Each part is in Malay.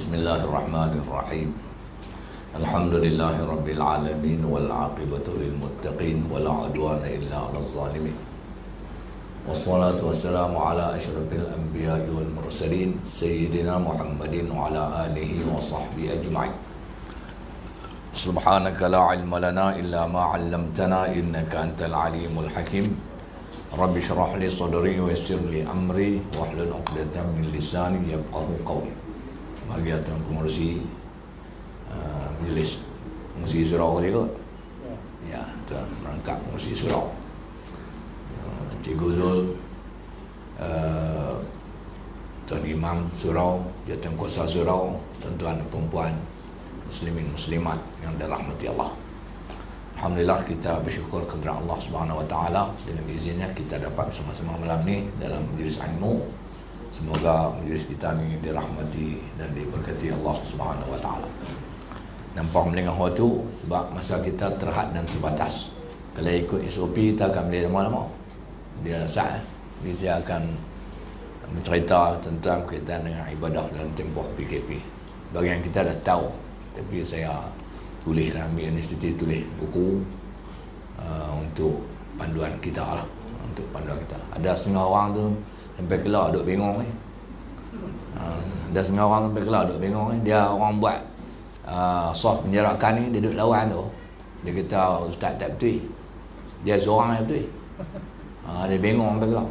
Bismillahirrahmanirrahim. Alhamdulillahirabbil alamin wal 'aqibatu lil muttaqin wala 'udwana illa 'alal zalimin. Wassalatu wassalamu ala asyrafil anbiya'i wal mursalin sayyidina Muhammadin wa ala alihi wa sahbihi ajma'in. Subhanaka la 'ilma lana illa ma 'allamtana innaka antal alimul hakim. Rabbi shrah li sadri wa yassir li amri wahlul 'uqdatam min lisani yafqahu qawli. Bagi tuan pengurusi majlis pengurusi surau tadi kot. Ya, tuan merangkap pengurusi surau. Cikgu Zul, tuan imam surau, jawatankuasa surau, tuan-tuan perempuan muslimin muslimat yang dirahmati Allah. Alhamdulillah, kita bersyukur kepada Allah Subhanahu wa taala dengan izinnya kita dapat bersama-sama malam ni dalam majlis ilmu. Semoga majlis kita ni dirahmati dan diberkati Allah Subhanahu wa taala. Nampak melengah waktu sebab masa kita terhad dan terbatas. Kalau ikut SOP kita akan boleh lama-lama. Dia sah. Jadi saya akan mencerita tentang berkaitan dengan ibadah dalam tempoh PKP. Bagian kita dah tahu, tapi saya tulis lah, ambil inisiatif tulis buku untuk panduan kita lah, untuk panduan kita. Ada setengah orang tu sampai kelar duk bingung ni. Ada setengah orang sampai kelar duk bingung ni. Dia orang buat soft penjarakan ni, dia duk lawan tu. Dia kata ustaz tak betul. Dia seorang yang betul. Dia bingung sampai kelar.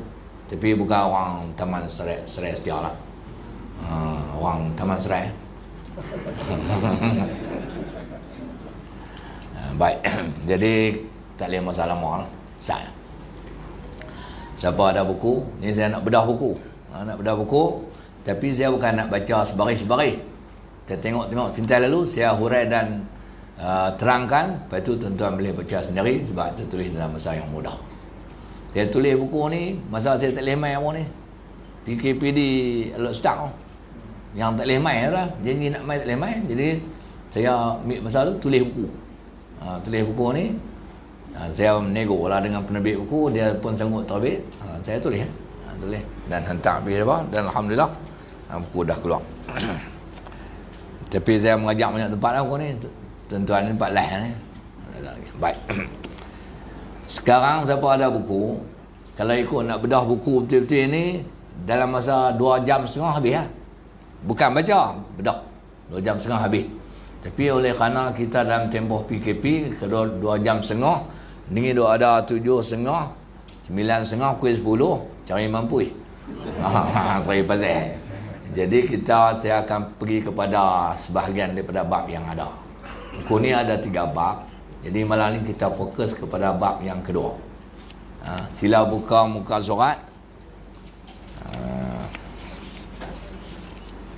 Tapi bukan orang Taman Serai Setia lah. Orang Taman Serai. Baik. Jadi tak boleh masalah lah. Sah. Siapa ada buku, ni saya nak bedah buku. Nak bedah buku, tapi saya bukan nak baca sebaris-sebaris. Saya tengok-tengok pintas lalu, saya hurai dan terangkan. Lepas tu tuan-tuan boleh baca sendiri sebab tertulis dalam masa yang mudah. Saya tulis buku ni, masa saya tak boleh main apa ni. PKP di Alok Start. Yang tak boleh main lah. Janji nak main tak boleh main. Jadi saya ambil masa tu tulis buku. Tulis buku ni. Saya nego lah dengan penerbit buku, dia pun sanggup terbit. Saya tulis, tulis dan hantar pergi apa, dan alhamdulillah buku dah keluar. Tapi saya mengajak banyak tempat lah buku ni. Tuan-tuan ni tempat lain ni. Baik. Sekarang siapa ada buku, kalau ikut nak bedah buku betul-betul ni dalam masa 2 jam setengah habis lah. Bukan baca, bedah 2 jam setengah habis. Tapi oleh kerana kita dalam tempoh PKP kedua 2 jam setengah, ni duk ada 7.30, 9.30, pukul 10 cari mampu. Cari pasal. Jadi saya akan pergi kepada sebahagian daripada bab yang ada. Buku ni ada 3 bab. Jadi malam ni kita fokus kepada bab yang kedua. Sila buka muka surat.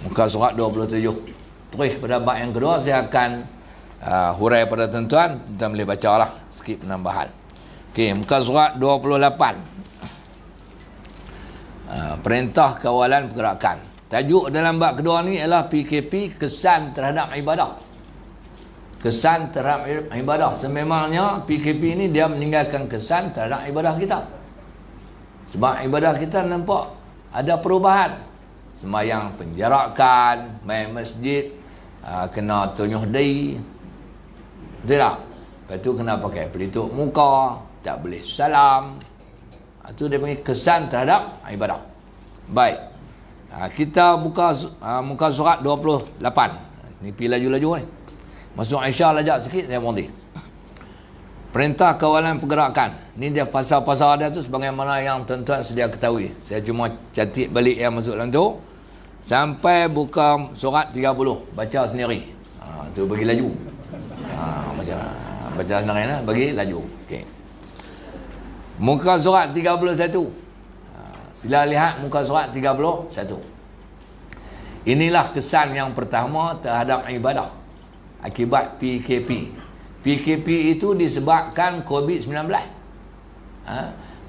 Muka surat 27. Terus pada bab yang kedua saya akan hurai pada tuan-tuan boleh baca lah sikit penambahan. Okey, muka surat 28. Perintah kawalan pergerakan. Tajuk dalam bab kedua ni ialah PKP, kesan terhadap ibadah. Kesan terhadap ibadah. Sememangnya PKP ni dia meninggalkan kesan terhadap ibadah kita. Sebab ibadah kita nampak ada perubahan. Sembahyang penjarakan, main masjid, kena tunyuh dahi. Betul tak? Lepas tu kena pakai pelitup muka, tak boleh salam. Itu dia panggil kesan terhadap ibadah. Baik. Kita buka muka surat 28. Ni pergi laju-laju ni. Masuk Aisyah lajak sikit, saya berhenti. Perintah kawalan pergerakan. Ni dia pasal-pasal dia tu sebagaimana yang tuan-tuan sedia ketahui. Saya cuma catik balik yang masuk dalam tu. Sampai buka surat 30. Baca sendiri. Tu bagi laju. Baca sendiri lah, bagi laju. Okay. Muka surat 31. Sila lihat muka surat 31. Inilah kesan yang pertama terhadap ibadah akibat PKP. PKP itu disebabkan COVID-19.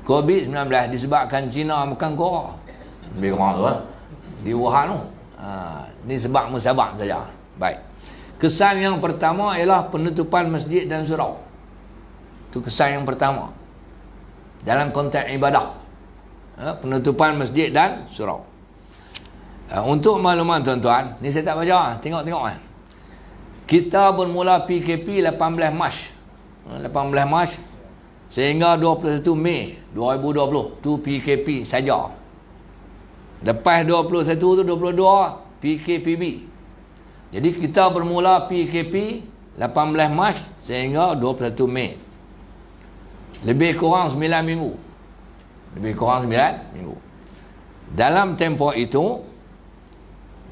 COVID-19 disebabkan China makan kora. Lebih kurang tu di Wuhan tu. Ni sebab musabak saja. Baik. Kesan yang pertama ialah penutupan masjid dan surau. Itu kesan yang pertama dalam konteks ibadah. Penutupan masjid dan surau. Untuk makluman tuan-tuan, ni saya tak baca, tengok-tengok kan. Kita bermula PKP 18 Mac 18 Mac sehingga 21 Mei 2020 tu PKP saja. Lepas 21 tu 22 PKPB. Jadi kita bermula PKP 18 Mac sehingga 21 Mei. Lebih kurang 9 minggu. Lebih kurang 9 minggu. Dalam tempoh itu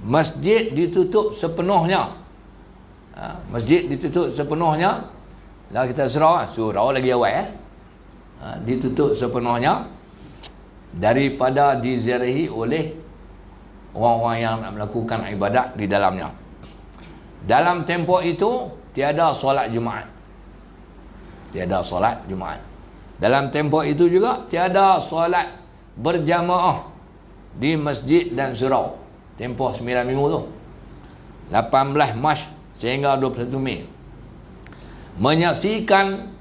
masjid ditutup sepenuhnya. Masjid ditutup sepenuhnya. Lah kita surau lagi awal ditutup sepenuhnya daripada diziarahi oleh orang-orang yang nak melakukan ibadat di dalamnya. Dalam tempoh itu tiada solat Jumaat. Tiada solat Jumaat. Dalam tempoh itu juga tiada solat berjamaah di masjid dan surau. Tempoh 9 minggu tu. 18 Mac sehingga 21 Mei. Menyaksikan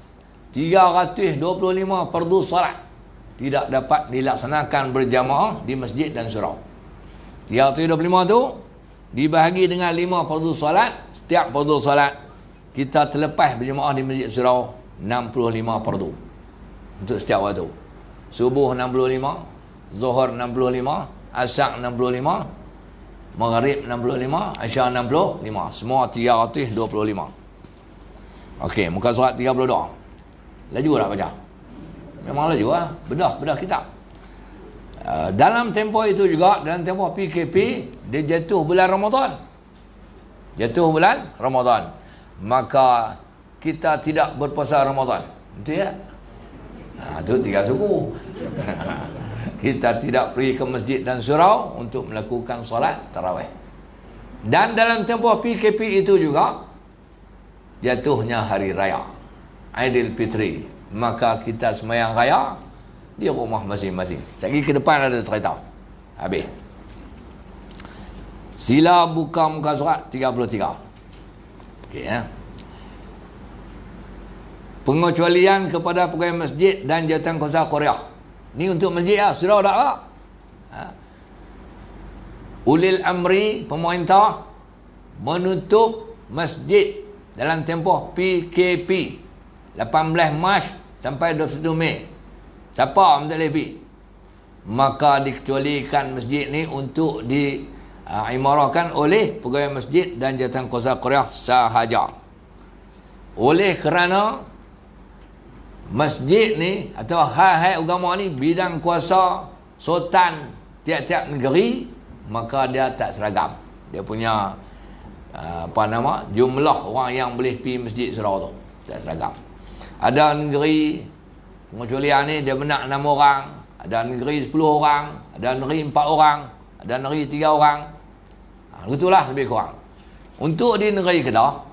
325 fardu solat tidak dapat dilaksanakan berjamaah di masjid dan surau. 325 tu dibahagi dengan 5 fardu solat. Setiap fardu solat kita terlepas berjamaah di masjid surau 65 fardu untuk setiap waktu. Subuh 65, Zuhur 65, Asar 65, Maghrib 65, Isya 65. Semua 325. Okey, muka surat 32. Laju tak baca? Memang laju lah. Bedah kitab. Dalam tempoh itu juga, dalam tempoh PKP, dia jatuh bulan Ramadan. Jatuh bulan Ramadan. Maka kita tidak berpuasa Ramadan. Betul ya? Itu 3 suku. Kita tidak pergi ke masjid dan surau untuk melakukan solat tarawih. Dan dalam tempoh PKP itu juga jatuhnya hari raya Aidilfitri. Maka kita sembahyang raya di rumah masing-masing. Sekali ke depan ada cerita. Habis. Sila buka muka surat 33. Okey ya. Pengecualian kepada pegawai masjid dan jawatankuasa Korea. Ni untuk masjid lah, surau tak lah. Ulil amri, pemerintah menutup masjid dalam tempoh PKP 18 Mac sampai 21 Mei. Siapa tak boleh pergi? Maka dikecualikan masjid ni untuk diimarahkan oleh pegawai masjid dan jawatankuasa Korea sahaja. Oleh kerana masjid ni atau hal-hal agama ni bidang kuasa sultan tiap-tiap negeri, maka dia tak seragam. Dia punya jumlah orang yang boleh pergi masjid surau tu tak seragam. Ada negeri pengecualian ni dia benak 6 orang, ada negeri 10 orang, ada negeri 4 orang, ada negeri 3 orang. Itulah lebih kurang. Untuk di negeri Kedah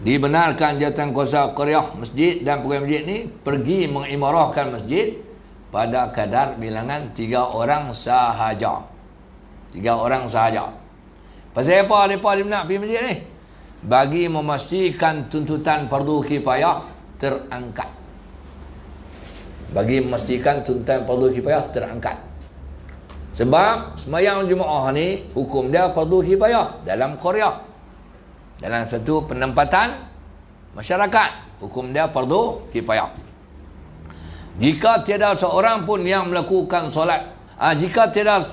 dibenarkan jawatankuasa Korea masjid dan pegawai masjid ni pergi mengimarahkan masjid pada kadar bilangan 3 orang sahaja. 3 orang sahaja. Pasal apa mereka nak pergi masjid ni? Bagi memastikan tuntutan fardu kifayah terangkat. Bagi memastikan tuntutan fardu kifayah terangkat. Sebab sembahyang Jumaat ni hukum dia fardu kifayah dalam Korea. Dalam satu penempatan masyarakat, hukum dia fardu kifayah. Jika tiada seorang pun yang melakukan solat, jika tiada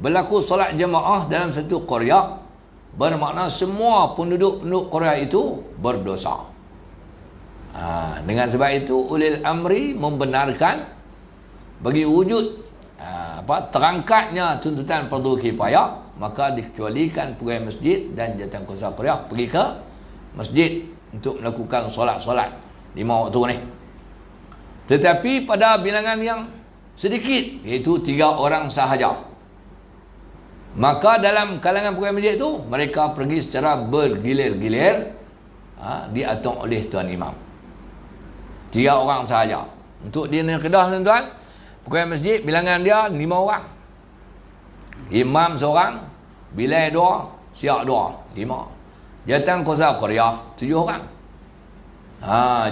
berlaku solat jemaah dalam satu Korea, bermakna semua penduduk-penduduk Korea itu berdosa. Dengan sebab itu ulil amri membenarkan bagi wujud terangkatnya tuntutan fardu kifayah, maka dikecualikan pegawai masjid dan jawatankuasa Korea pergi ke masjid untuk melakukan solat-solat 5 waktu ni. Tetapi pada bilangan yang sedikit, iaitu 3 orang sahaja, maka dalam kalangan pegawai masjid itu mereka pergi secara bergilir-gilir, diatur oleh Tuan Imam. 3 orang sahaja. Untuk di negeri Kedah tuan-tuan, pegawai masjid bilangan dia 5 orang. Imam seorang, bilai 2, siap 2, 5. Jawatankuasa Korea 7 orang.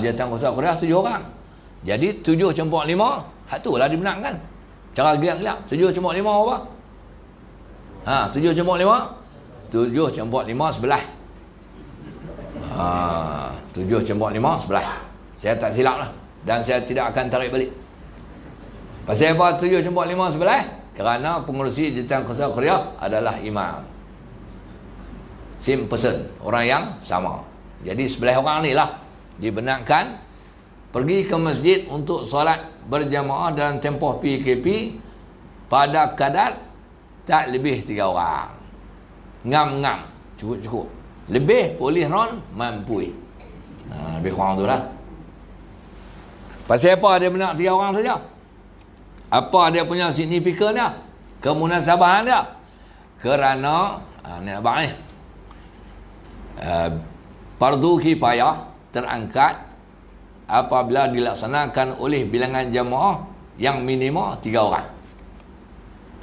Jawatankuasa Korea 7 orang. Jadi 7 campur 5, hak tu lah dibenarkan. Cara gelak-gelak 7 campur 5 apa? 7 campur 5. 7 campur 5 11. 7 campur 5 11. Saya tak silap lah. Dan saya tidak akan tarik balik. Pasal apa 7 campur 5 11? Kerana pengurusi Jabatan Khusat Qaryah adalah imam. Same person, orang yang sama. Jadi 11 orang ni lah dibenarkan pergi ke masjid untuk solat berjamaah dalam tempoh PKP pada kadar tak lebih 3 orang. Ngam-ngam, cukup-cukup. Lebih boleh ron mampu. Lebih kurang tu lah. Pasal apa dia benar 3 orang saja? Apa dia punya signifikan dia? Kemunasabahan dia? Kerana ni abang ni, fardu kifayah terangkat apabila dilaksanakan oleh bilangan jamaah yang minima 3 orang.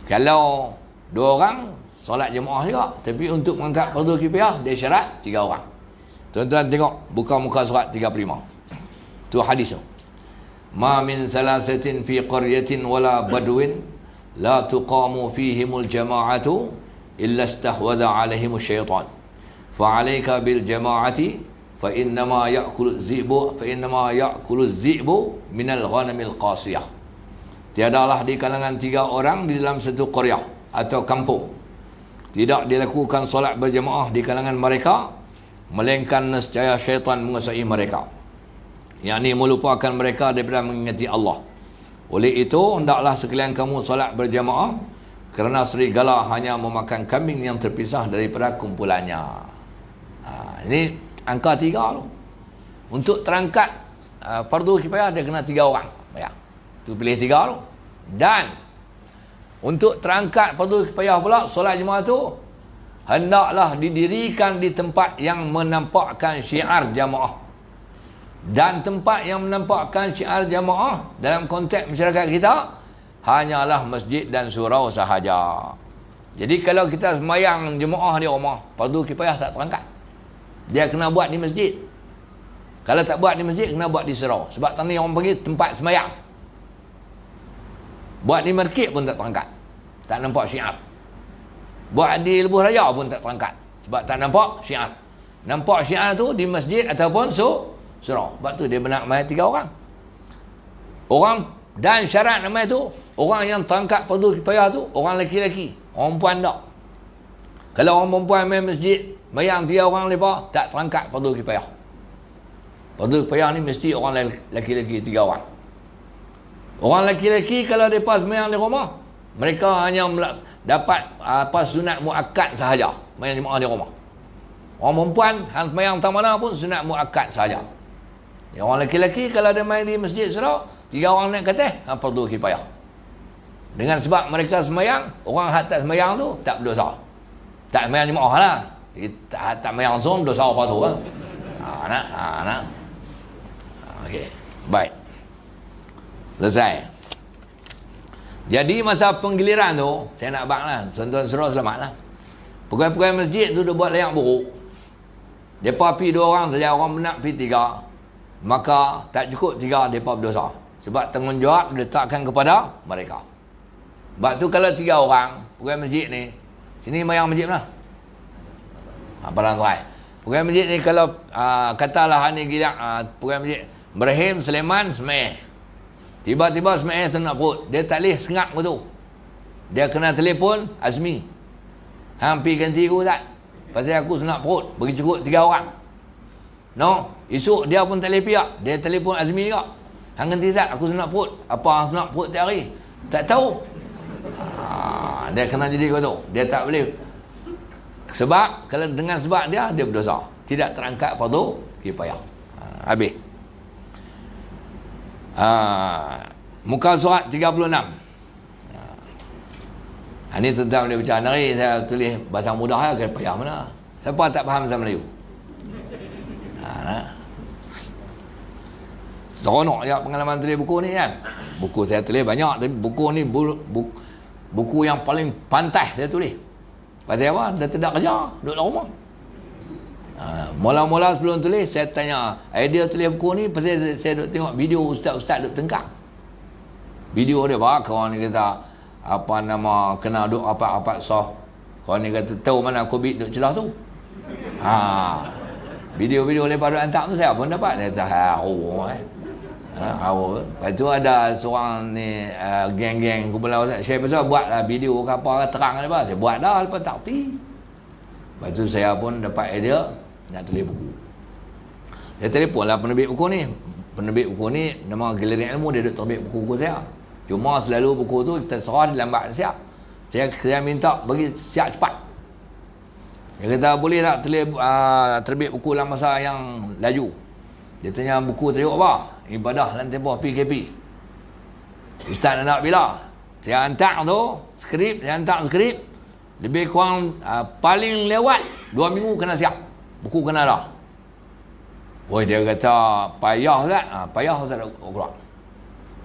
Kalau 2 orang solat jemaah juga, tapi untuk mengangkat fardu kifayah dia syarat 3 orang. Tuan-tuan tengok buka muka surat 35. Tu hadis tu. Ma min salasatin fi qaryatin wala badwin la tuqamu fihimul jama'atu illa istahwadha alaihim syaitan. Fa 'alaika bil jama'ati fa innama ya'kulu adh-dhi'bu min al-ghanamil qasiyah. Tiadalah di kalangan 3 orang di dalam satu qaryah atau kampung tidak dilakukan solat berjemaah di kalangan mereka, melainkan nescaya syaitan menguasai mereka, yakni melupakan mereka daripada mengingati Allah. Oleh itu hendaklah sekalian kamu solat berjemaah, kerana serigala hanya memakan kambing yang terpisah daripada kumpulannya. Ini angka 3 tu. Untuk terangkat fardu kifayah dia kena 3 orang. Ya. Tu pilih 3 tu. Dan untuk terangkat fardu kifayah pula solat jemaah tu hendaklah didirikan di tempat yang menampakkan syiar jamaah. Dan tempat yang menampakkan syiar jamaah dalam konteks masyarakat kita hanyalah masjid dan surau sahaja. Jadi kalau kita sembahyang jemaah di rumah, fardu kifayah tak terangkat. Dia kena buat di masjid. Kalau tak buat di masjid, kena buat di surau. Sebab tadi orang pergi tempat sembahyang. Buat di market pun tak terangkat. Tak nampak syiar. Buat di Lebuh Raya pun tak terangkat. Sebab tak nampak syiar. Nampak syiar tu di masjid ataupun surau. Sebab tu dia benak mai 3 orang. Orang dan syarat nama tu, orang yang terangkat fardu kifayah tu orang lelaki-lelaki, orang perempuan tak. Kalau orang perempuan main masjid, bayang 3 orang lepas tak terangkat fardu kifayah. Fardu kifayah ni mesti orang lelaki-lelaki 3 orang. Orang lelaki-lelaki kalau mereka sembahyang di rumah, mereka hanya dapat sunat muakkad sahaja, sembahyang jemaah di rumah. Orang perempuan hang sembahyang tang mana pun sunat muakkad sahaja. Orang lelaki-lelaki kalau dia main di masjid surau, 3 orang naik ke atas, fardu kifayah. Dengan sebab mereka sembahyang, orang hak tak sembahyang tu tak berdosa. Tak sembahyang jemaah lah. Tak sembahyang langsung dosa apa tu kan. Nak. Okey. Baik. Selesai. Jadi masa penggiliran tu, saya nak abang lah, tuan-tuan surau selamat lah. Pegawai-pegawai masjid tu dia buat layak buruk. Mereka pergi 2 orang saja, orang benak pergi 3. Maka tak cukup 3, mereka berdosa. Sebab tanggungjawab diletakkan kepada mereka. Sebab tu kalau 3 orang pegawai masjid ni, sini mayang masjid mana? Padang Serai. Pegawai masjid ni kalau katalah ni gidak pegawai masjid Ibrahim Sulaiman Semaih. Tiba-tiba Semaih senak perut, dia tak boleh sengak betul. Dia kena telefon Azmi. Hampir ganti aku tak? Pasal aku senak perut, bagi cukup 3 orang. No, esok dia pun tak boleh piak, dia telefon Azmi juga. Hang ganti Zat, aku senak perut. Apa hang senak perut tiap hari? Tak tahu. Dia kena jadi kau tu. Dia tak boleh. Sebab, kalau dengan sebab dia berdosa. Tidak terangkat fardu kifayah. Habis. Muka surat 36. Ini tuan-tuan boleh baca. Hari saya tulis bahasa mudah lah, kena payah mana. Siapa tak faham bahasa Melayu? Seronok je pengalaman tulis buku ni kan. Buku saya tulis banyak, tapi buku ni buku yang paling pantas saya tulis. Pasal apa? Dia tidak kerja, duduk dalam rumah. Mula-mula sebelum tulis, saya tanya idea tulis buku ni pasal saya duduk tengok video ustaz-ustaz duduk tengkang. Video dia bakar ni kata apa nama kena duduk rapat-rapat sah Kau ni kata tahu mana COVID duk celah tu. Video-video lepas duk hantar tu saya pun dapat. Dia kata lepas tu ada seorang ni geng-geng kumpulan WhatsApp share pasal buatlah video ke apa terang lepas. Saya buat dah lepas tak reti. Lepas tu saya pun dapat idea nak tulis buku. Saya telefon lah penerbit buku ni. Penerbit buku ni nama Galeri Ilmu, dia duk terbit buku saya. Cuma selalu buku tu kita serah dia lambat siap. Saya minta bagi siap cepat. Dia kata boleh tak tulis terbit buku dalam masa yang laju. Dia tanya buku tajuk apa? Ibadah dalam tempoh PKP. Ustaz nak bila? Saya hantar tu skrip, lebih kurang paling lewat 2 minggu kena siap. Buku kena dah. Dia kata payah tak? Payah tak keluar.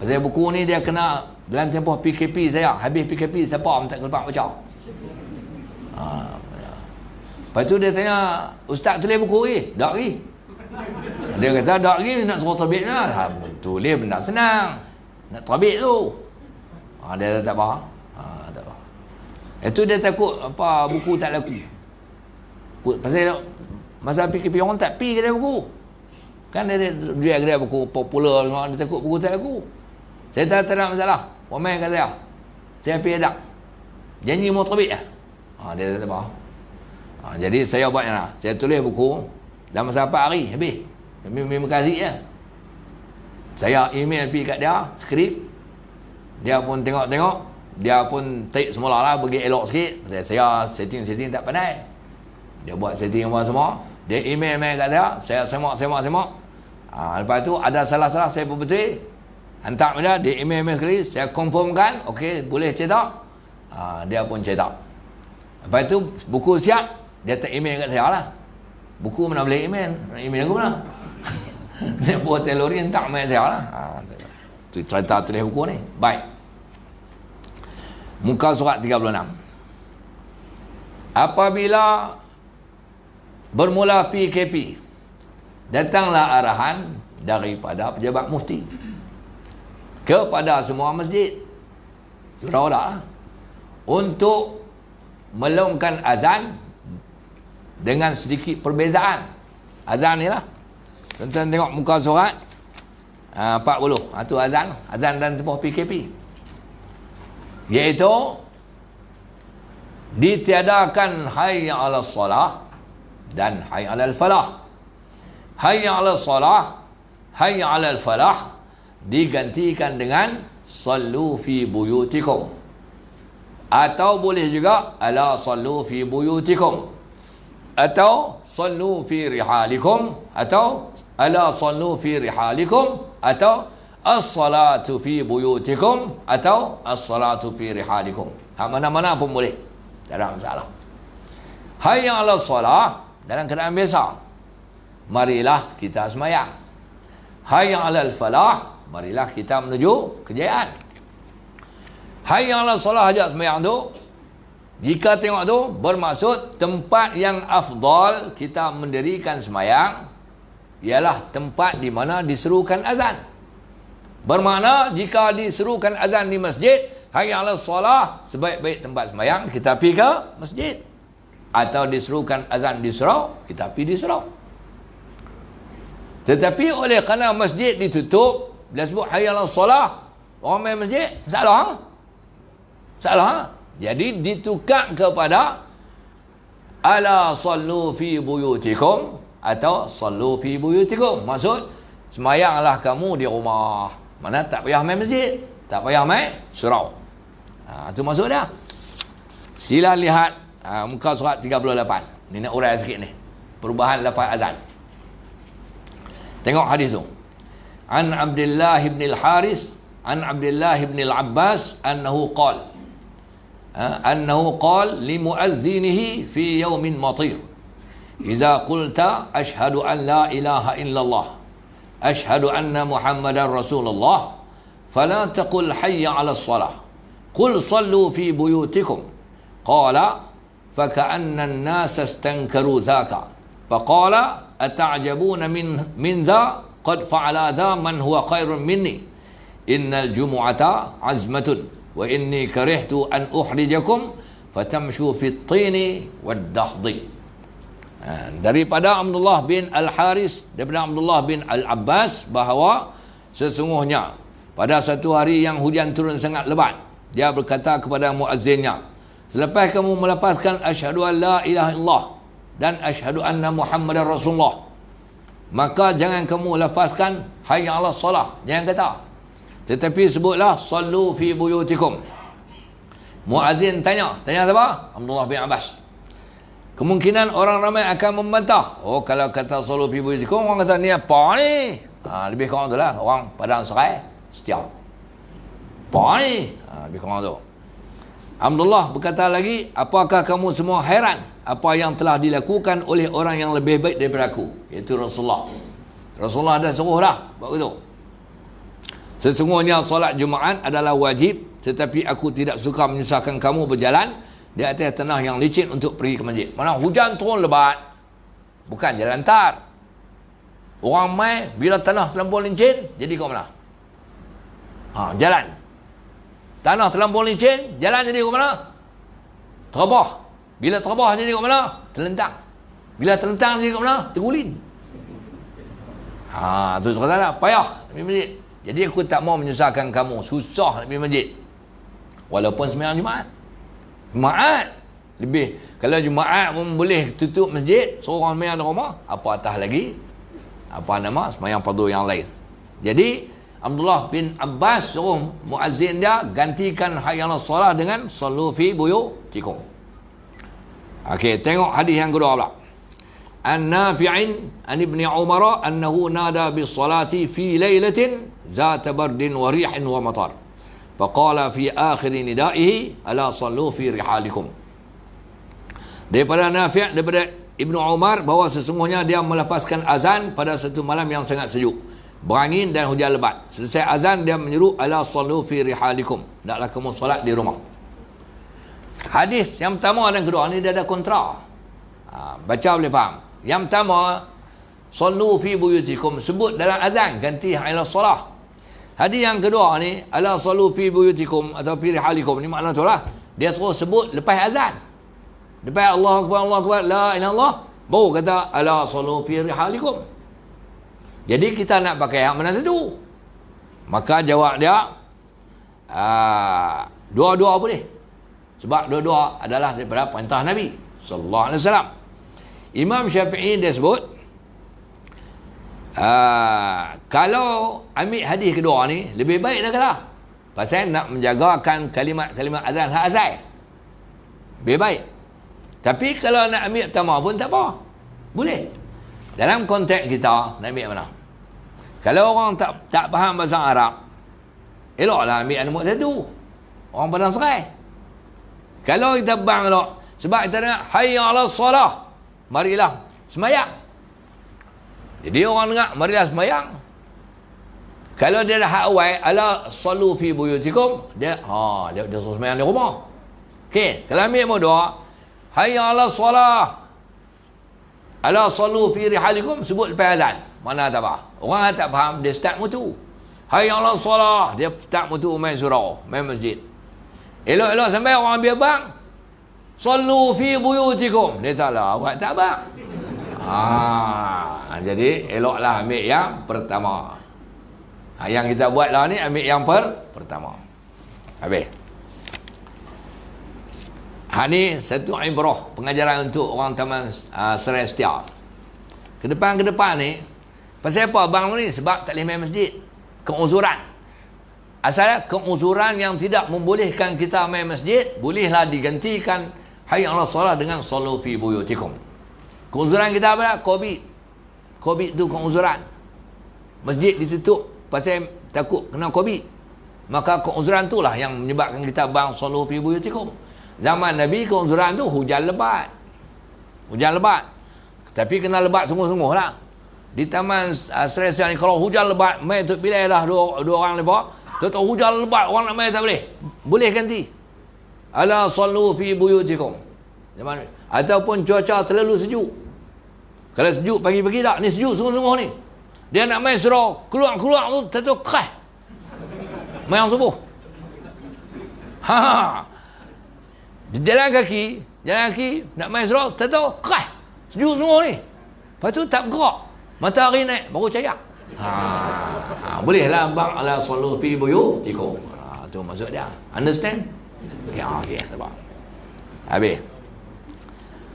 Pasal buku ni dia kena dalam tempoh PKP saya. Habis PKP siapa tak kelepak baca. Lepas tu dia tanya, Ustaz tulis buku lagi? Tak lagi. Dia kata tak lagi, nak suruh terbit lah. Tulis benda senang. Nak terbit tu. Dia tak faham. Tak faham. Itu dia takut apa buku tak laku. Pasal masa PKP orang tak pi kedai buku. Kan dia jual kedai buku popular semua, dia takut buku tak laku. Saya tak ada masalah. Wamen kata saya pi ada. Janji mau terbit lah. Dia tak faham. Jadi saya buat lah. Saya tulis buku dalam masa 4 hari habis. Terima kasih je. Saya email pergi kat dia, skrip. Dia pun tengok-tengok. Dia pun take semula lah, bagi elok sikit. Saya setting tak pandai. Dia buat setting apa semua. Dia email kat saya semak. Lepas tu ada salah-salah saya pun betul. Hantar dia, dia email sekali. Saya confirmkan, okey, boleh cetak. Dia pun cetak. Lepas tu buku siap. Dia tak email kat saya lah. Buku mana boleh email? Email aku mana? Dia buat telorin tak main saya lah. Tu cerita tulis buku ni. Baik. Muka surat 36. Apabila bermula PKP, datanglah arahan daripada pejabat mufti kepada semua masjid, surau dah, untuk melongkan azan dengan sedikit perbezaan. Azan ni lah. Tuan-tuan tengok muka surat 40. Itu azan dan tempoh PKP. Iaitu ditiadakan hayya 'alas salah dan hayya 'alal falah. Hayya 'alas salah, hayya 'alal falah digantikan dengan sallu fi buyutikum. Atau boleh juga ala sallu fi buyutikum. Atau sallu fi rihalikum. Atau ala sallu fi rihalikum. Atau as-salatu fi buyutikum. Atau as-salatu fi rihalikum. Mana-mana pun boleh. Tak ada masalah. Hayya 'alas salah dalam keadaan biasa, marilah kita sembahyang. Hayya 'alal falah, marilah kita menuju kejayaan. Hayya 'alas salah aja sembahyang tu, jika tengok tu bermaksud tempat yang afdal kita mendirikan sembahyang ialah tempat di mana diserukan azan. Bermakna jika diserukan azan di masjid, hayya 'alas salah, sebaik-baik tempat sembahyang kita pergi ke masjid. Atau diserukan azan di surau, kita pergi di surau. Tetapi oleh kerana masjid ditutup, bila sebut hayya 'alas salah, orang main masjid, salah. Jadi ditukar kepada ala sallu fi buyutikum atau sallu fi buyutikum. Maksud semayanglah kamu di rumah. Mana tak payah main masjid, tak payah main surau. Itu maksud dia. Sila lihat muka surat 38. Ni nak urai sikit ni. Perubahan lafaz azan. Tengok hadis tu. An Abdullah ibn al-Haris an Abdullah ibn al-Abbas annahu qala لمؤذنه في يوم مطير إذا قلت أشهد أن لا إله إلا الله أشهد أن محمدا رسول الله فلا تقل حي على الصلاة قل صلوا في بيوتكم قال فكأن الناس استنكروا ذاك فقال أتعجبون من ذا قد فعل ذا من هو خير مني إن الجمعة عزمة wa inni karihtu an uhrijakum fatamshu fi at-tini wad-dahdi. Daripada Abdullah bin Al-Haris, daripada Abdullah bin Al-Abbas, bahawa sesungguhnya pada satu hari yang hujan turun sangat lebat, dia berkata kepada muazzinnya, selepas kamu melepaskan asyhadu an la ilaha illallah dan asyhadu anna Muhammadar Rasulullah, maka jangan kamu lepaskan hayya 'alas salah, jangan kata, tetapi sebutlah sallu fi buyutikum. Muazzin tanya siapa? Abdullah bin Abbas. Kemungkinan orang ramai akan membantah. Oh, kalau kata sallu fi buyutikum, orang kata ni apa ni? Lebih kurang tu lah, orang Padang Serai setia. Apa ni? Lebih kurang tu. Abdullah berkata lagi, apakah kamu semua heran apa yang telah dilakukan oleh orang yang lebih baik daripada aku, iaitu Rasulullah. Rasulullah dah suruh dah buat begitu. Sesungguhnya solat Jumaat adalah wajib, tetapi aku tidak suka menyusahkan kamu berjalan di atas tanah yang licin untuk pergi ke masjid. Mana hujan turun lebat, bukan jalan tar. Orang mai bila tanah terlampau licin, jadi kau mana? Jalan. Tanah terlampau licin, jalan jadi kau mana? Terbah. Bila terbah jadi kau mana? Terlentang. Bila terlentang jadi kau mana? Terguling. Tu kata lah, payah pergi masjid. Jadi aku tak mau menyusahkan kamu, susah nak pergi masjid. Walaupun sembahyang Jumaat. Jumaat lebih, kalau Jumaat pun boleh tutup masjid, seorang sembahyang di rumah, apa atas lagi? Apa nama? Sembahyang fardu yang lain. Jadi Abdullah bin Abbas suruh muazzin dia gantikan hayya 'alas salah dengan sallu fi buyutikum. Okey, tengok hadis yang kedua pula. An-Nafi'in an Ibni Umar annahu nada bis salati fi lailatin zat bardin wa rihin wa matar. Faqala fi akhir nidaihi ala sallu fi rihalikum. Daripada Nafi', daripada Ibnu Umar, bahawa sesungguhnya dia melepaskan azan pada satu malam yang sangat sejuk, berangin dan hujan lebat. Selesai azan dia menyeru ala sallu fi rihalikum, hendaklah kamu solat di rumah. Hadis yang pertama dan kedua ni dia ada kontra. Baca boleh faham. Yang pertama, sallu fi buyutikum, sebut dalam azan, ganti hayya 'alas salah. Hadis yang kedua ni, ala sallu fi buyutikum atau fi rihalikum, ni makna tu lah. Dia suruh sebut lepas azan. Lepas Allah Akbar, la ilaha illallah, baru kata ala sallu fi rihalikum. Jadi kita nak pakai yang mana satu? Maka jawab dia, dua-dua boleh. Sebab dua-dua adalah daripada perintah Nabi sallallahu alaihi wasallam. Imam Syafi'i dia sebut, kalau ambil hadis kedua ni lebih baik dah kata, pasal nak menjagakan kalimat-kalimat azan hak asal, lebih baik. Tapi kalau nak ambil pertama pun tak apa, boleh. Dalam konteks kita nak ambil mana? Kalau orang tak faham bahasa Arab, eloklah ambil nombor satu, orang Padang Serai. Kalau kita bang elok, sebab kita dengar hayya 'alas salah, marilah sembahyang. Jadi orang dengar marilah sembahyang. Kalau dia dah hak awal ala sallu fi buyutikum, dia suruh sembahyang di rumah. Okey, kalau ambil nombor dua, hayya 'alas salah ala sallu fi rihalikum, sebut lepas azan. Mana tak apa. Orang tak faham, dia start mutu. Hayya 'alas salah, dia start mutu main surau, main masjid. Elok-elok sampai orang ambil bang, sallu fi buyutikum, dia tak lah, awak tak bang. Jadi eloklah ambil yang pertama. Yang kita buat lah ni, ambil yang pertama. Habis. Ni satu ibrah, pengajaran untuk orang Taman Serai Setia. Ke depan ni, pasal apa bang ni? Sebab tak boleh main masjid, keuzuran. Asalnya keuzuran yang tidak membolehkan kita main masjid, bolehlah digantikan hayya 'alas salah dengan sallu fi buyutikum. Keuzuran kita apa? Covid tu keuzuran. Masjid ditutup pasal takut kena Covid. Maka keuzuran itulah yang menyebabkan kita bang sallu fi buyutikum. Zaman Nabi keuzuran tu hujan lebat. Tapi kena lebat sungguh-sungguh lah. Di Taman Serai Setia ni kalau hujan lebat, mai tu pilih dah dua orang lepas. Tahu hujan lebat, orang nak main tak boleh. Boleh ganti. Ala sallu fi buyutikum. Zaman ataupun cuaca terlalu sejuk. Kalau sejuk pagi-pagi tak, ni sejuk sungguh-sungguh ni. Dia nak main surau, keluar tu tentu khas. Main subuh. Jalan kaki nak main serau, tak tahu kerah sejuk semua ni. Lepas tu tak bergerak, matahari naik baru cayak. Bolehlah bang ala sallu fi buyutikum. Tu maksud dia. Understand? Ya, okey, nampak. Habis.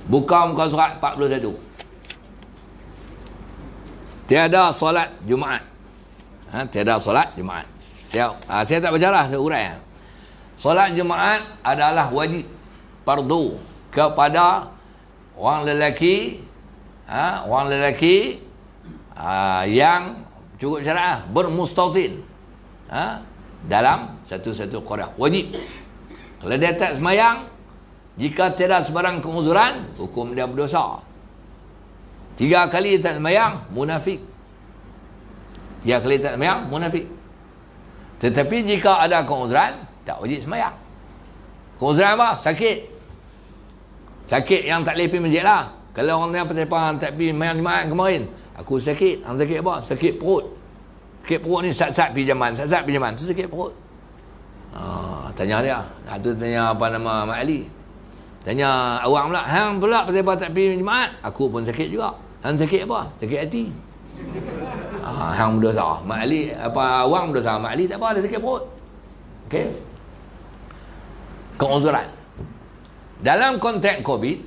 Buka muka surat 41. Tiada solat Jumaat. Tiada solat Jumaat. Saya tak baca lah, saya urai. Solat Jumaat adalah wajib fardu kepada orang lelaki yang cukup syariah bermustautin dalam satu-satu qaryah, wajib. Kalau dia tak semayang, jika tiada sebarang keuzuran, hukum dia berdosa. 3 kali tak semayang, munafik. 3 kali tak semayang, munafik. Tetapi jika ada keuzuran, tak wajib semayang. Keuzuran apa? Sakit yang tak boleh pergi masjid lah. Kalau orang yang petipang tak pergi semayang Jumaat kemarin, aku sakit. Ang sakit apa? Sakit perut. Sakit perut ni sat-sat pijaman, tu sakit perut. Tanya dia. Tu tanya apa nama Mak Ali. Tanya awang pula, hang pula petipang tak pergi Jumaat? Aku pun sakit juga. Hang sakit apa? Sakit hati. Hang berdosa. Mak Ali awang berdosa. Mak Ali tak apa, dia sakit perut. Okey. Keuzuran. Dalam konteks Covid,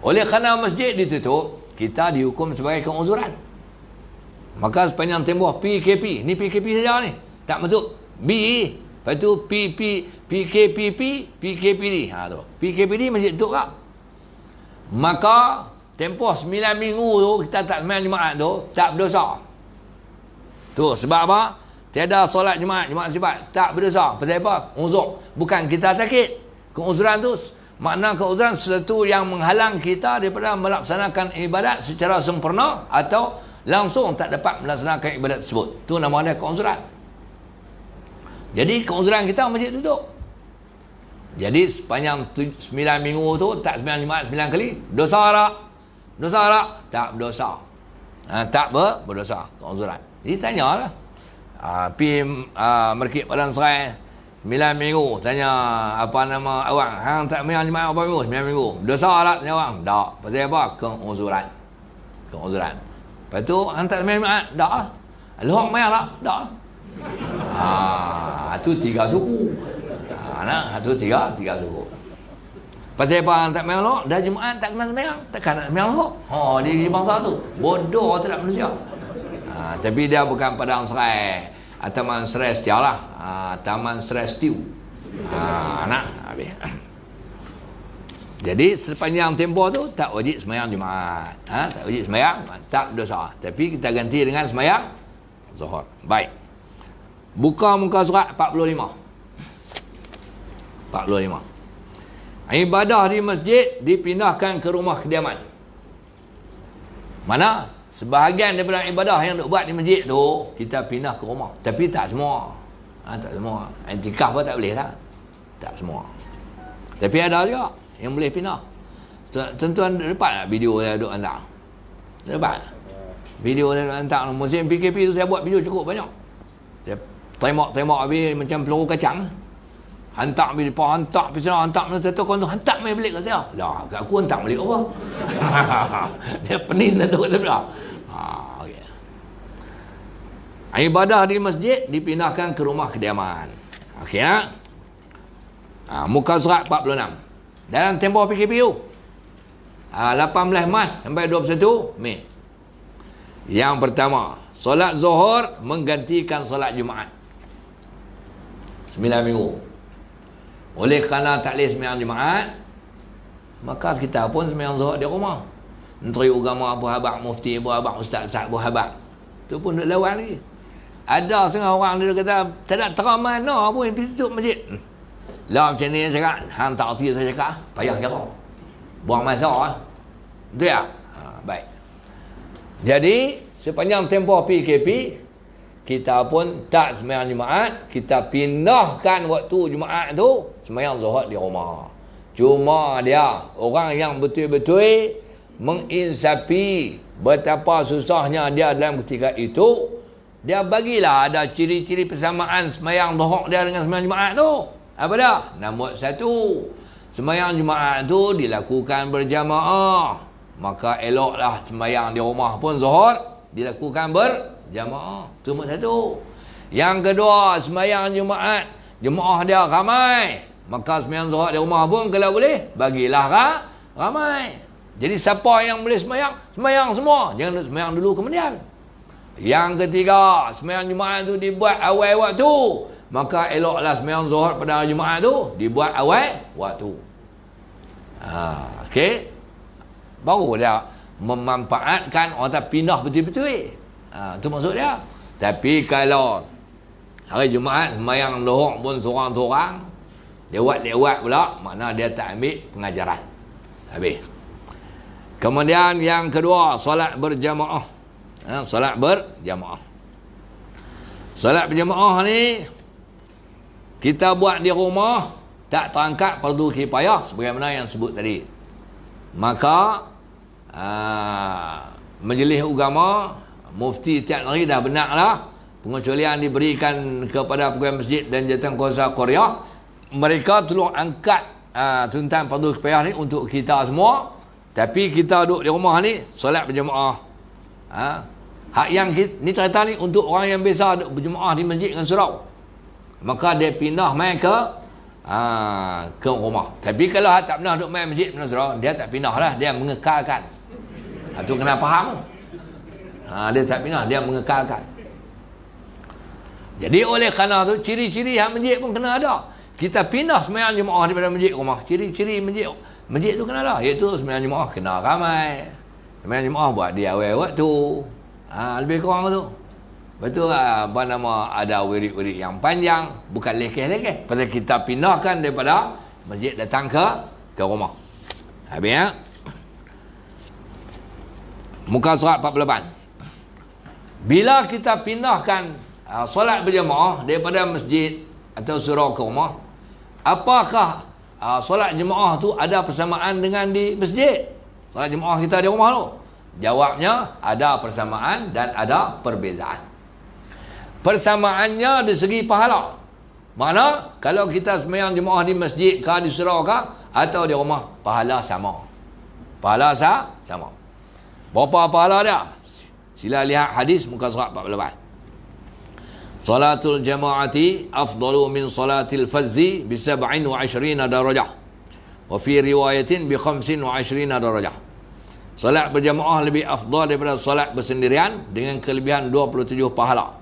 oleh kerana masjid ditutup, kita dihukum sebagai keuzuran. Maka sepanjang tempoh PKP, ni PKP saja ni, tak masuk B, lepas tu PKPD. Tu. PKPD masjid tutup tak? Maka tempoh 9 minggu tu kita tak sembahyang Jumaat tu tak berdosa. Tu sebab apa? Tiada solat Jumaat sifat tak berdosa. Pasal apa? Uzur. Bukan kita sakit. Keuzuran tu makna keuzuran sesuatu yang menghalang kita daripada melaksanakan ibadat secara sempurna atau langsung tak dapat melaksanakan ibadat tersebut. Tu nama dia keuzuran. Jadi keuzuran kita masjid tutup. Jadi sepanjang 9 minggu tu tak sembahyang Jumaat 9 kali, dosa tak? Dosa tak? Tak berdosa. Tak berdosa. Keuzuran. Jadi tanyalah. Pergi merkit Padang Serai 9 minggu, tanya apa nama awang, hang tak sembahyang Jumaat berapa minggu? 9 minggu. Dosa tak tanya awang? Tak. Pasal apa? Keuzuran. Lepas tu hang tak sembahyang Jumaat? Tak. Lohok sembahyang tak? Tak. Tu 3 suku. Tu 3 suku. Pasal apa hang tak sembahyang lohok? Dah Jumaat tak kena sembahyang, takkan nak sembahyang lohok. Dia bangsa tu. Bodoh tak manusia. Tapi dia bukan Padang Serai. Taman Serai Setia lah. Taman Serai Setiu. Habis. Jadi sepanjang tempoh tu tak wajib sembahyang Jumaat. Tak wajib sembahyang, tak berdosa. Tapi kita ganti dengan sembahyang Zuhur. Baik. Buka muka surat 45. Ibadah di masjid dipindahkan ke rumah kediaman. Mana? Sebahagian daripada ibadah yang duk buat di masjid tu kita pindah ke rumah, tapi tak semua. Tak semua. I'tikaf pun tak boleh lah. Tak semua. Tapi ada juga yang boleh pindah. Tuan-tuan dapat tak video dia duk hantar? Dapat. Video dia duk hantar musim PKP tu saya buat video cukup banyak. Saya tembak habis macam peluru kacang. Hantar habis depan, hantar pergi sana, hantar mana tu kau tu hantar mai balik kat saya. Lah, kat aku hantar balik apa? Dia pening tu kata pula. Okey. Ibadah di masjid dipindahkan ke rumah kediaman. Okey ya. Muka surat 46. Dalam tempoh PKP tu. 18 Mac sampai 21 Mei. Yang pertama, solat Zuhur menggantikan solat Jumaat. 9 minggu. Oleh kerana tak boleh sembahyang Jumaat, maka kita pun sembahyang Zuhur di rumah. Menteri Agama Abu Habak, Mufti Abu Habak, Ustaz Abu Habak, tu pun duk lawan lagi. Ada setengah orang dia kata tak ada terang mana pun yang pergi tutup masjid. Lah macam ni saya cakap, hang tak erti saya cakap, payah kira. Buang masa lah. Betul tak? Baik. Jadi sepanjang tempoh PKP, kita pun tak sembahyang Jumaat, kita pindahkan waktu Jumaat tu sembahyang Zuhur di rumah. Cuma dia orang yang betul-betul menginsafi betapa susahnya dia dalam ketika itu, dia bagilah ada ciri-ciri persamaan sembahyang Zuhur dia dengan sembahyang Jumaat tu. Apa dah? Nombor 1, sembahyang Jumaat tu dilakukan berjamaah, maka eloklah sembahyang di rumah pun Zuhur dilakukan berjamaah. Tu nombor satu. Yang kedua, sembahyang Jumaat jemaah dia ramai, maka sembahyang Zuhur di rumah pun kalau boleh bagilah ramai. Jadi siapa yang boleh sembahyang semua, jangan sembahyang dulu kemudian. Yang ketiga, sembahyang Jumaat tu dibuat awal waktu, maka eloklah sembahyang Zuhur pada Jumaat tu dibuat awal waktu. Okey. Baru dia memanfaatkan orang tak pindah betul-betul. Tu maksud dia. Tapi kalau hari Jumaat sembahyang Zuhur pun seorang-seorang, dia buat pula, makna dia tak ambil pengajaran. Habis. Kemudian yang kedua, solat berjamaah. Solat berjamaah. Solat berjamaah ni kita buat di rumah, tak terangkat fardu kifayah sebagaimana yang sebut tadi. Maka majlis agama, mufti tiap negeri dah benarlah pengecualian diberikan kepada pegawai masjid dan jawatankuasa Korea. Mereka tolong angkat tuntutan fardu kifayah ni untuk kita semua. Tapi kita duduk di rumah ni solat berjemaah. Hak yang ni cerita ni untuk orang yang biasa duduk berjemaah di masjid dengan surau. Maka dia pindah main ke rumah. Tapi kalau tak pernah duduk main masjid dengan surau, dia tak pindah lah, dia mengekalkan. Itu kena faham. Dia tak pindah, dia mengekalkan. Jadi oleh kerana tu ciri-ciri hak masjid pun kena ada. Kita pindah sembahyang jemaah daripada masjid ke rumah. Ciri-ciri masjid tu kena ada, iaitu sembahyang jemaah kena ramai. Sembahyang jemaah buat di awal waktu. Lebih kurang tu. Betul apa nama, ada wirid-wirid yang panjang, bukan lekeh-lekeh. Pasal kita pindahkan daripada masjid datang ke rumah. Habis ya. Muka surat 48. Bila kita pindahkan solat berjemaah daripada masjid atau surau ke rumah, apakah solat jemaah tu ada persamaan dengan di masjid? Solat jemaah kita di rumah tu? Jawabnya ada persamaan dan ada perbezaan. Persamaannya di segi pahala. Mana kalau kita sembahyang jemaah di masjid ke di surau ke atau di rumah, pahala sama. Pahala sama. Berapa pahala dia? Sila lihat hadis muka surat 48. Salatul jama'ati afdalu min salatil fazzi bi 27 darajah. Wa fi riwayatin bi 25 darajah. Salat berjamaah lebih afdal daripada salat bersendirian dengan kelebihan 27 pahala.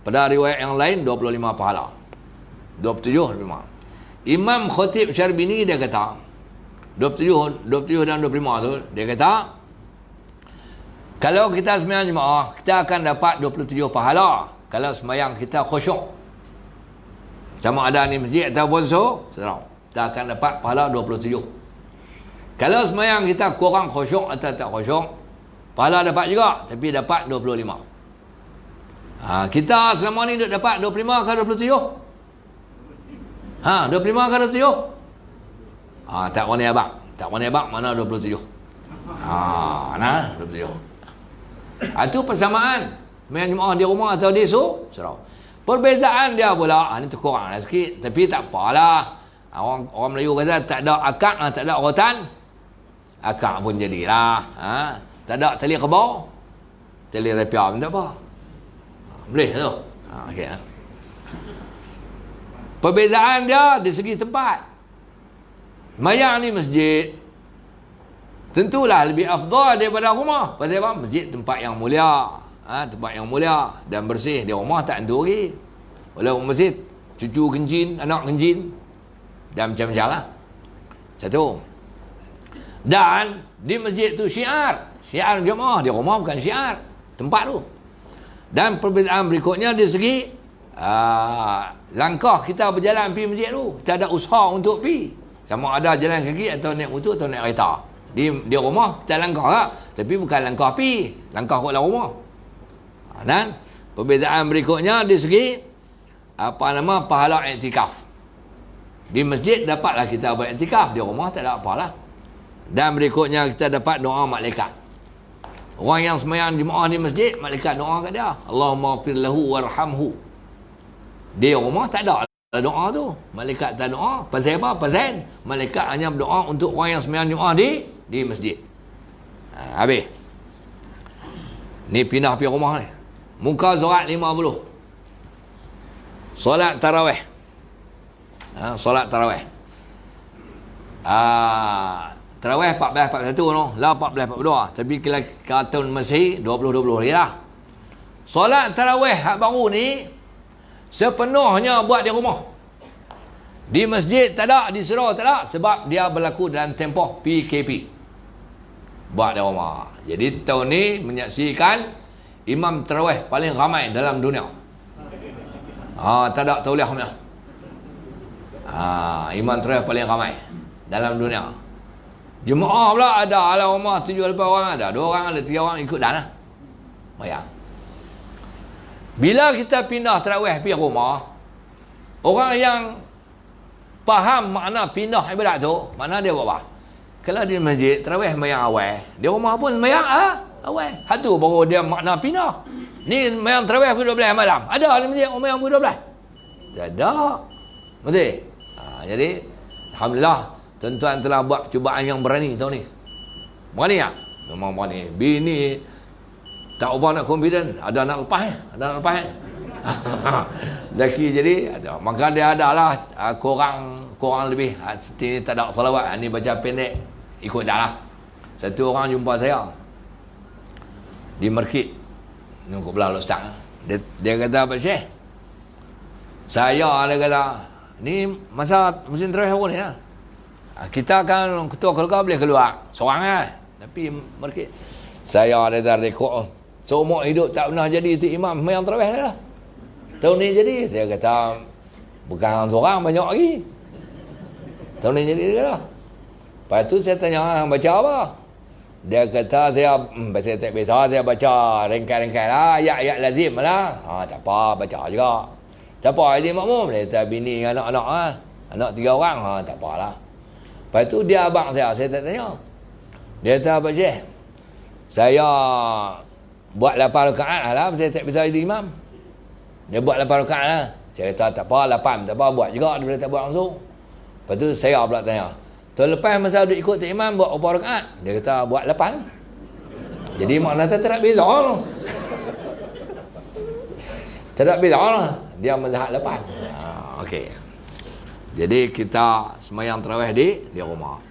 Pada riwayat yang lain 25 pahala. 27 Imam Khatib Syarbini dia kata 27 dan 25 tu dia kata kalau kita sembahyang jemaah kita akan dapat 27 pahala kalau sembahyang kita khusyuk. Sama ada ni masjid ataupun surau, kita akan dapat pahala 27. Kalau sembahyang kita kurang khusyuk atau tak khusyuk, pahala dapat juga, tapi dapat 25. Kita selama ni dapat 25 ke 27? 25 ke 27? Tak warna abang. Tak warna abang mana 27? Nah, 27. Itu persamaan. Sembahyang jemaah di rumah atau di surau. Perbezaan dia pula, ni tu kurang lah sikit, tapi tak apalah. Orang Melayu kata tak ada akak, tak ada rotan, akak pun jadilah. Tak ada tali kebau, tali repiah pun tak apa. Boleh tu. Okay. Perbezaan dia di segi tempat. Sembahyang ni masjid tentulah lebih afdal daripada rumah. Pasal apa? Masjid tempat yang mulia. Tempat yang mulia dan bersih. Di rumah tak tentu lagi. Oleh masjid cucu kencing, anak kencing dan macam-macam lah. Satu. Dan di masjid tu syiar jemaah. Di rumah bukan syiar tempat tu. Dan perbezaan berikutnya di segi langkah kita berjalan pergi masjid tu. Kita ada usaha untuk pergi. Sama ada jalan kaki atau naik motor atau naik kereta. Di rumah kita langkah lah. Tapi bukan langkah pergi. Langkah ke dalam rumah. Dan perbezaan berikutnya di segi pahala iktikaf. Di masjid dapatlah kita buat iktikaf. Di rumah tak ada apalah. Dan berikutnya kita dapat doa malaikat. Orang yang sembahyang jemaah di masjid, malaikat doa kat dia, Allahumma ighfir lahu warhamhu. Di rumah tak ada. doa tu. Malaikat tak doa. Pasal apa? Pasal malaikat hanya berdoa untuk orang yang sembahyang Jumaat di masjid. Habis. Ni pindah pergi rumah ni. Muka surat 50. Solat tarawih. Solat tarawih. Tarawih 14-41 no. Lah 14-42. Tapi kalau tahun Masihi 20-20 lagi lah. Solat tarawih hak baru ni sepenuhnya buat di rumah. Di masjid tak ada, di surau tak ada, sebab dia berlaku dalam tempoh PKP. Buat di rumah. Jadi tahun ni menyaksikan imam tarawih paling ramai dalam dunia. Tak ada tauliah punya. Imam tarawih paling ramai dalam dunia. Jemaah pula ada ala rumah 7-8 orang ada. 2 orang ada, 3 orang ikut dah lah. Bayang. Bila kita pindah tarawih pergi rumah, orang yang faham makna pindah ibadat tu, mana dia buat apa? Kalau di masjid, tarawih sembahyang awal. Di rumah pun sembahyang awal. Satu baru dia makna pindah. Ni sembahyang tarawih pukul 12 malam. Ada di masjid sembahyang pukul 12? Tak ada. Betul? Jadi, alhamdulillah, tuan-tuan telah buat percubaan yang berani tahun ni. Berani tak? Memang berani. Bini tak ubah nak confident. Ada anak lepas Ada anak lepas Laki jadi ada. Maka dia ada lah korang lebih. Sini tak ada salawat. Ni baca pendek. Ikut dah lah. Satu orang jumpa saya di market. Nunggu belah Ustaz. Dia kata, Pak Syekh, saya dia kata, ni masa musim tarawih hari ni lah. Kita kan ketua keluarga boleh keluar seorang lah. Tapi market. Saya ada dah rekod. Seumur hidup tak pernah jadi tu imam sembahyang tarawih dah lah. Tahun ni jadi. Saya kata, bukan seorang, banyak lagi. Tahun ni jadi dia lah. Lepas tu saya tanya, baca apa? Dia kata, saya tak biasa, saya baca ringkai-ringkai lah, ayat-ayat lazim lah. Tak apa, baca juga. Siapa jadi makmum? Dia kata, bini dengan anak-anak lah. Anak 3 orang, tak apa lah. Lepas tu dia abang saya tak tanya. Dia kata, Pak Syekh, saya buat 8 rakaat lah, saya tak bisa jadi imam. Dia buat 8 rakaat lah. Saya kata, tak apa, 8, tak apa, buat juga, dia boleh tak buat langsung. Lepas tu saya pula tanya, tahun lepas masa duduk ikut tak imam, buat berapa rakaat? Dia kata, buat 8. Jadi makna tak ada beza lah. Tak ada beza lah. Dia mazhab 8. Okey. Jadi kita sembahyang tarawih di rumah.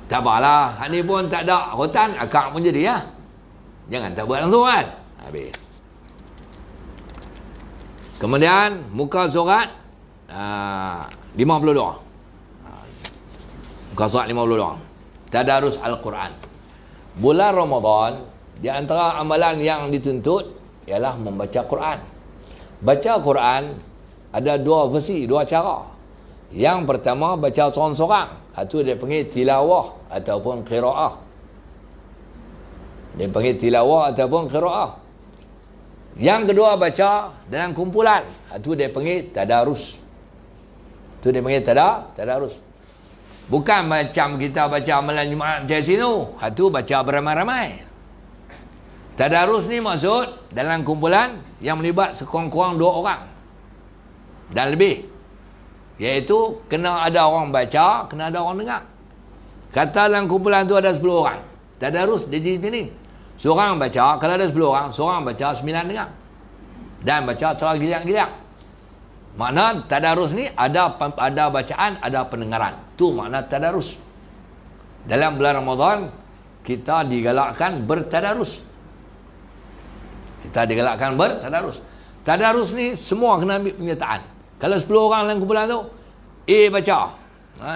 Tak apalah, hak ni pun tak ada rotan, akak pun jadi lah. Jangan tak buat langsung kan. Habis. Kemudian muka surat 52. Muka surat 52. Tadarus Al-Quran. Bulan Ramadan, di antara amalan yang dituntut ialah membaca Quran. Baca Quran ada 2 versi, 2 cara. Yang pertama baca seorang-seorang. Itu dia panggil tilawah ataupun qiraah. Dia panggil tilawah ataupun qiraah. Yang kedua baca dalam kumpulan. Itu dia panggil tadarus. Itu dia panggil tadarus. Bukan macam kita baca amalan Jumaat macam sini. Itu baca beramai-ramai. Tadarus ni maksud dalam kumpulan yang melibat sekurang-kurang 2 orang dan lebih. Iaitu kena ada orang baca, kena ada orang dengar. Kata dalam kumpulan tu ada 10 orang. Tadarus dia jadi macam ni. Seorang baca, kalau ada 10 orang, seorang baca, 9 dengar. Dan baca secara giliak-giliak. Makna tadarus ni ada bacaan, ada pendengaran. Tu makna tadarus. Dalam bulan Ramadan, kita digalakkan bertadarus. Kita digalakkan bertadarus. Tadarus ni semua kena ambil penyertaan. Kalau 10 orang dalam kumpulan tu, A baca.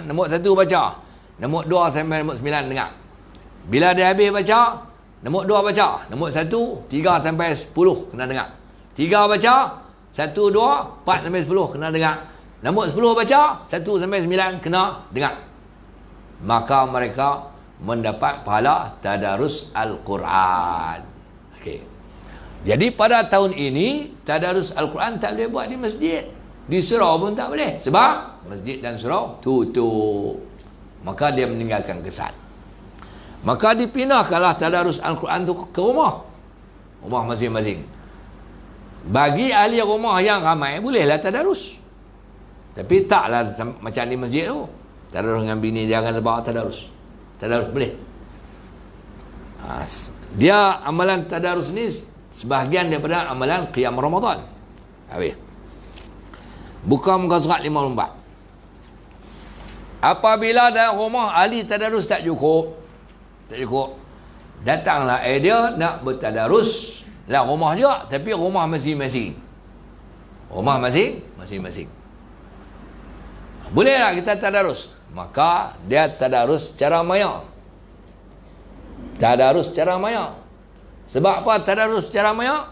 Nombor 1 baca. Nombor 2 sampai nombor 9 dengar. Bila dia habis baca, nombor 2 baca. Nombor 1, 3 sampai 10 kena dengar. 3 baca, 1, 2, 4 sampai 10 kena dengar. Nombor 10 baca, 1 sampai 9 kena dengar. Maka mereka mendapat pahala tadarus Al-Quran. Okey. Jadi pada tahun ini, tadarus Al-Quran tak boleh buat di masjid. Di surau pun tak boleh. Sebab masjid dan surau tutup. Maka dia meninggalkan kesan. Maka dipindahkanlah tadarus Al-Quran tu ke rumah. Rumah masing-masing. Bagi ahli rumah yang ramai, bolehlah tadarus. Tapi taklah macam di masjid tu. Tadarus dengan bini dia akan sebab tadarus. Tadarus boleh. Dia amalan tadarus ni sebahagian daripada amalan qiyam Ramadan. Habis. Buka muka surat 54. Apabila dalam rumah ahli tadarus tak cukup, datanglah dia nak bertadarus lah rumah juga, tapi rumah masing-masing. Rumah masing-masing. Boleh tak kita tadarus? Maka dia tadarus secara maya. Tadarus secara maya. Sebab apa tadarus secara maya?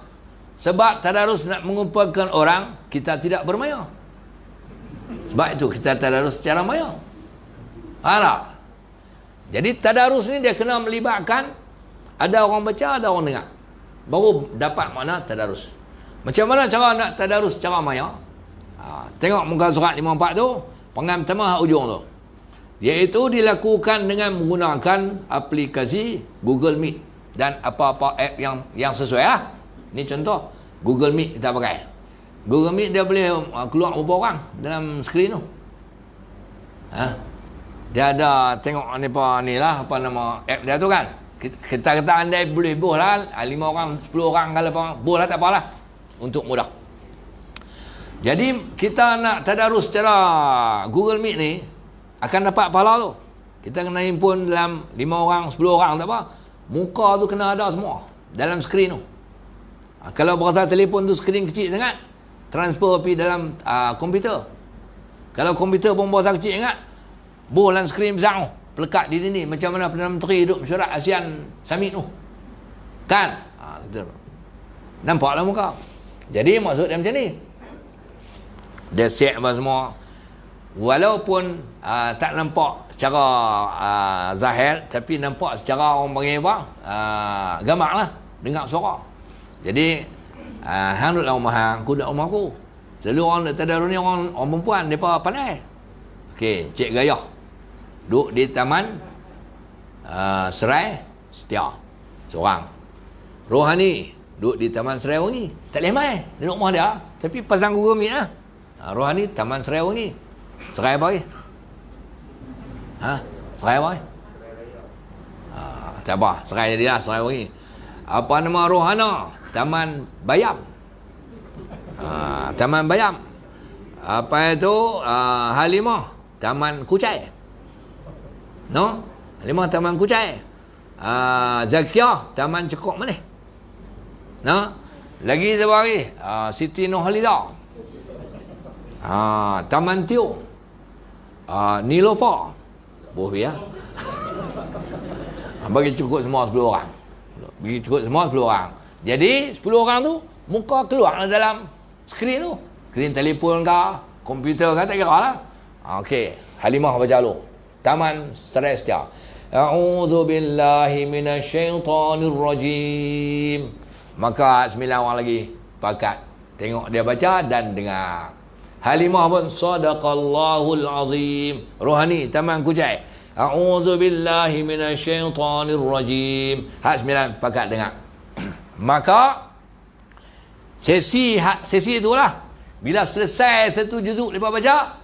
Sebab tadarus nak mengumpulkan orang, kita tidak bermaya. Sebab itu kita tadarus secara maya. Tak? Jadi tadarus ni dia kena melibatkan ada orang baca, ada orang dengar. Baru dapat makna tadarus. Macam mana cara nak tadarus secara maya? Tengok muka surat 54 tu, pengam pertama hujung tu. Iaitu dilakukan dengan menggunakan aplikasi Google Meet dan apa-apa app yang sesuai lah. Ni contoh Google Meet kita pakai. Google Meet dia boleh keluar berapa orang dalam skrin tu. Dia ada tengok ni lah, apa nama app dia tu kan. Kita kata andai boleh boh lah 5 orang, 10 orang kalau apa, boh lah tak apalah, untuk mudah. Jadi kita nak tadarus secara Google Meet ni akan dapat pahala tu. Kita kena himpun dalam 5 orang, 10 orang tak apa. Muka tu kena ada semua dalam skrin tu. Kalau berasa telefon tu skrin kecil sangat, transfer pergi dalam komputer. Kalau komputer pun berasa kecil sangat, boh dalam skrin besar tu, pelekat di sini. Macam mana Perdana Menteri duduk mesyuarat ASEAN Summit tu kan. Gitu. Nampaklah muka. Jadi maksud dia macam ni, dia set apa semua. Walaupun tak nampak secara zahir, tapi nampak secara orang panggil apa, gambar lah, dengar suara. Jadi hang duduk dalam rumah hang, aku duduk rumah aku. Selalu orang tadarus ni orang perempuan, mereka pandai. Okey, Cik Gayah duduk di taman Serai Setia seorang. Rohani duduk di taman Serai Wangi, tak boleh main, dia duduk rumah dia, tapi pasang Google Meet lah. Rohani taman Serai Wangi. Serai apa lagi? Serai apa lagi? Tak apa, Serai jadilah Serai Wangi. Apa nama Rohana? Taman Bayam. Taman Bayam. Apa itu? Halimah Taman Kucai. No? Halimah Taman Kucai. Zakiah Taman Cekok Malih. No? Lagi siapa lagi? Siti Nurhaliza. Taman Tiong. Nilofa. Boleh ya. Bagi cukup semua 10 orang. Bagi cukup semua 10 orang. Jadi 10 orang tu muka keluar dalam skrin tu. Skrin telefon ke, komputer ke, tak kira lah. Okey, Halimah baca dulu. Taman Serai Setia. A'udzu billahi minasyaitonir rajim. Maka 9 orang lagi pakat tengok dia baca dan dengar. Halimah pun sadaqallahul azim. Rohani Taman Kucai. A'udzu billahi minasyaitonir rajim. Hak 9 pakat dengar. Maka sesi itulah, bila selesai satu juzuk lepas baca,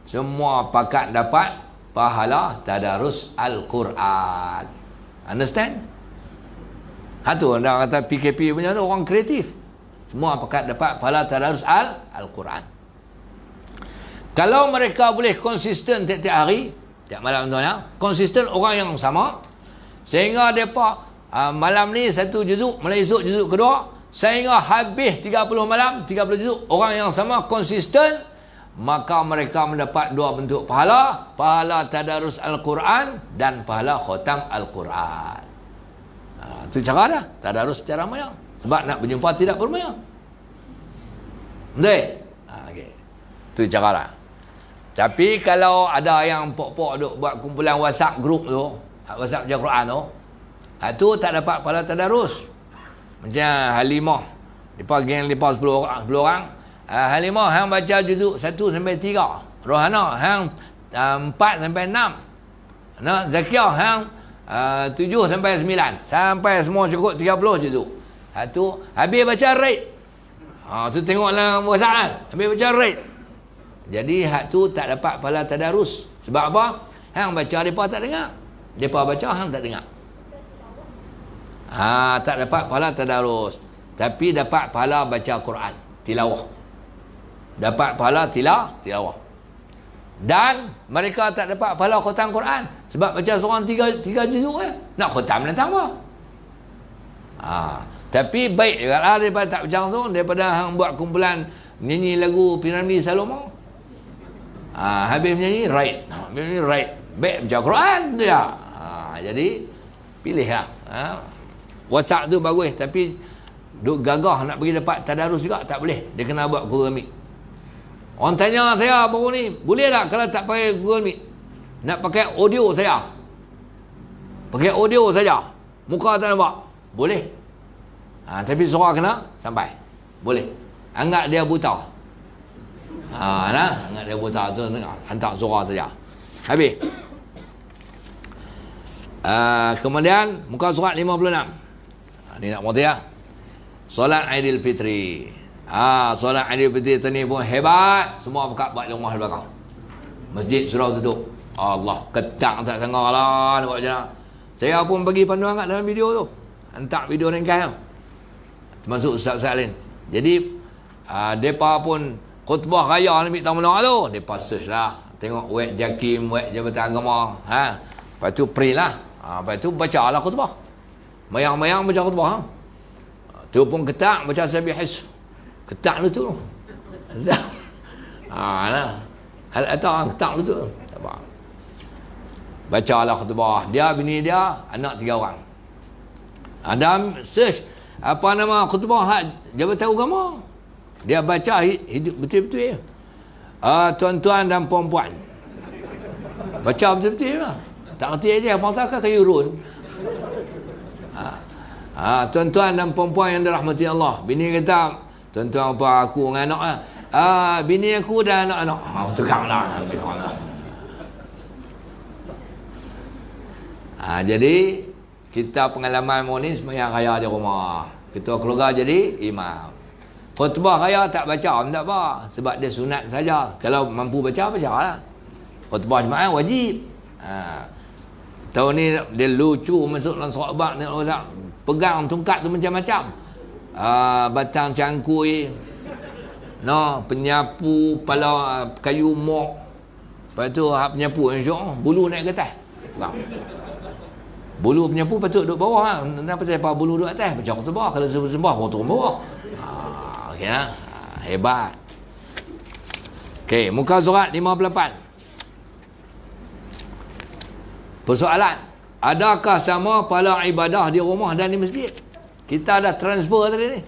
semua pakat dapat pahala tadarus Al-Quran. Understand? Hatu anda kata PKP punya tu orang kreatif. Semua pakat dapat pahala tadarus Al-Quran. Kalau mereka boleh konsisten tiap-tiap hari, tiap malam tuan, konsisten orang yang sama, sehingga mereka malam ni satu juzuk, malam esok juzuk kedua, sehingga habis 30 malam, 30 juzuk, orang yang sama konsisten, maka mereka mendapat 2 bentuk pahala, pahala tadarus Al-Quran dan pahala khatam Al-Quran. Itu cara dah, tadarus secara maya. Sebab nak berjumpa tidak bermaya. Betul? Okay. Itu cara dah. Tapi kalau ada yang pok-pok duk buat kumpulan WhatsApp group tu, WhatsApp baca Quran tu, tu tak dapat pahala tadarus. Macam Halimah, lepas geng lepas 10 orang. Halimah hang baca juzuk 1 sampai 3. Rohana hang 4 sampai 6. Zakiah hang 7 sampai 9. Sampai semua cukup 30 juzuk. Tu habis baca raid. Tu tengoklah perasaan. Ambil baca raid. Jadi hak tu tak dapat pahala tadarus. Sebab apa? Hang baca depa tak dengar. Depa baca hang tak dengar. Tak dapat pahala tadarus. Tapi dapat pahala baca Quran, tilawah. Dapat pahala tilawah. Dan mereka tak dapat pahala khatam Quran sebab baca seorang tiga juzuk nak khatam nak tambah. Tapi baik juga lah daripada tak baca langsung, daripada hang buat kumpulan nyanyi lagu Piramidi Salomo. Habis menyanyi right. Baik baca Quran tu ya. Jadi pilihlah. WhatsApp tu bagus tapi duk gagah nak pergi dapat tadarus juga tak boleh. Dia kena buat Google Meet. Orang tanya saya baru ni, boleh tak kalau tak pakai Google Meet? Nak pakai audio saya? Pakai audio saja. Muka tak nampak? Boleh. Tapi suara kena sampai. Boleh. Anggap dia buta. Anggap dia buta tu hantar suara saja. Habis. Kemudian muka surat 56. Ni nak berhenti ya. Solat Aidilfitri. Solat Aidilfitri ni pun hebat. Semua buka buat rumah di belakang. Masjid sudah tutup. Allah, ketak tak sangka lah nak buat macam mana. Saya pun bagi panduan kat dalam video tu. Hantar video ringkas tu. Termasuk ustaz-ustaz lain. Jadi mereka pun khutbah raya Nabi tahun menang tu, mereka search lah, tengok web JAKIM, web Jabatan Agama, lepas tu print lah, lepas tu baca lah khutbah, mayang-mayang baca khutbah, tu pun ketak baca Sabihis, ketak lu tu lah hal atau ketak lu tu baca lah khutbah. Dia, bini dia, anak 3 orang. Adam search apa nama khutbah hak Jabatan Agama, dia baca hidup betul-betul ya. Tuan-tuan dan puan-puan, baca betul-betul lah, tak kerti aja bangsa kan kayu urun. Tuan-tuan dan puan-puan yang dirahmati Allah. Bini kata, tuan-tuan apa aku dengan anak bini aku dan anak-anak. Tukang lah. Jadi kita pengalaman ni sembahyang raya di rumah. Ketua keluarga jadi imam. Khutbah raya tak baca, tak apa. Sebab dia sunat saja. Kalau mampu baca, bacalah. Khutbah jemaah wajib. Tahun ni dia lucu masuk dalam sahabat ni, pegang tongkat tu macam-macam. Batang cangkui, penyapu, pala kayu mok. Lepas tu penyapu insya-Allah bulu naik ke atas. Pegang. Bulu penyapu patut duduk bawah lah. Kenapa saya pakai bulu duduk atas? Baca khutbah. Kalau sembah baru turun bawah. Okey lah. Hebat. Okey, muka surat 58. Persoalan, adakah sama pahala ibadah di rumah dan di masjid? Kita dah transfer tadi ni.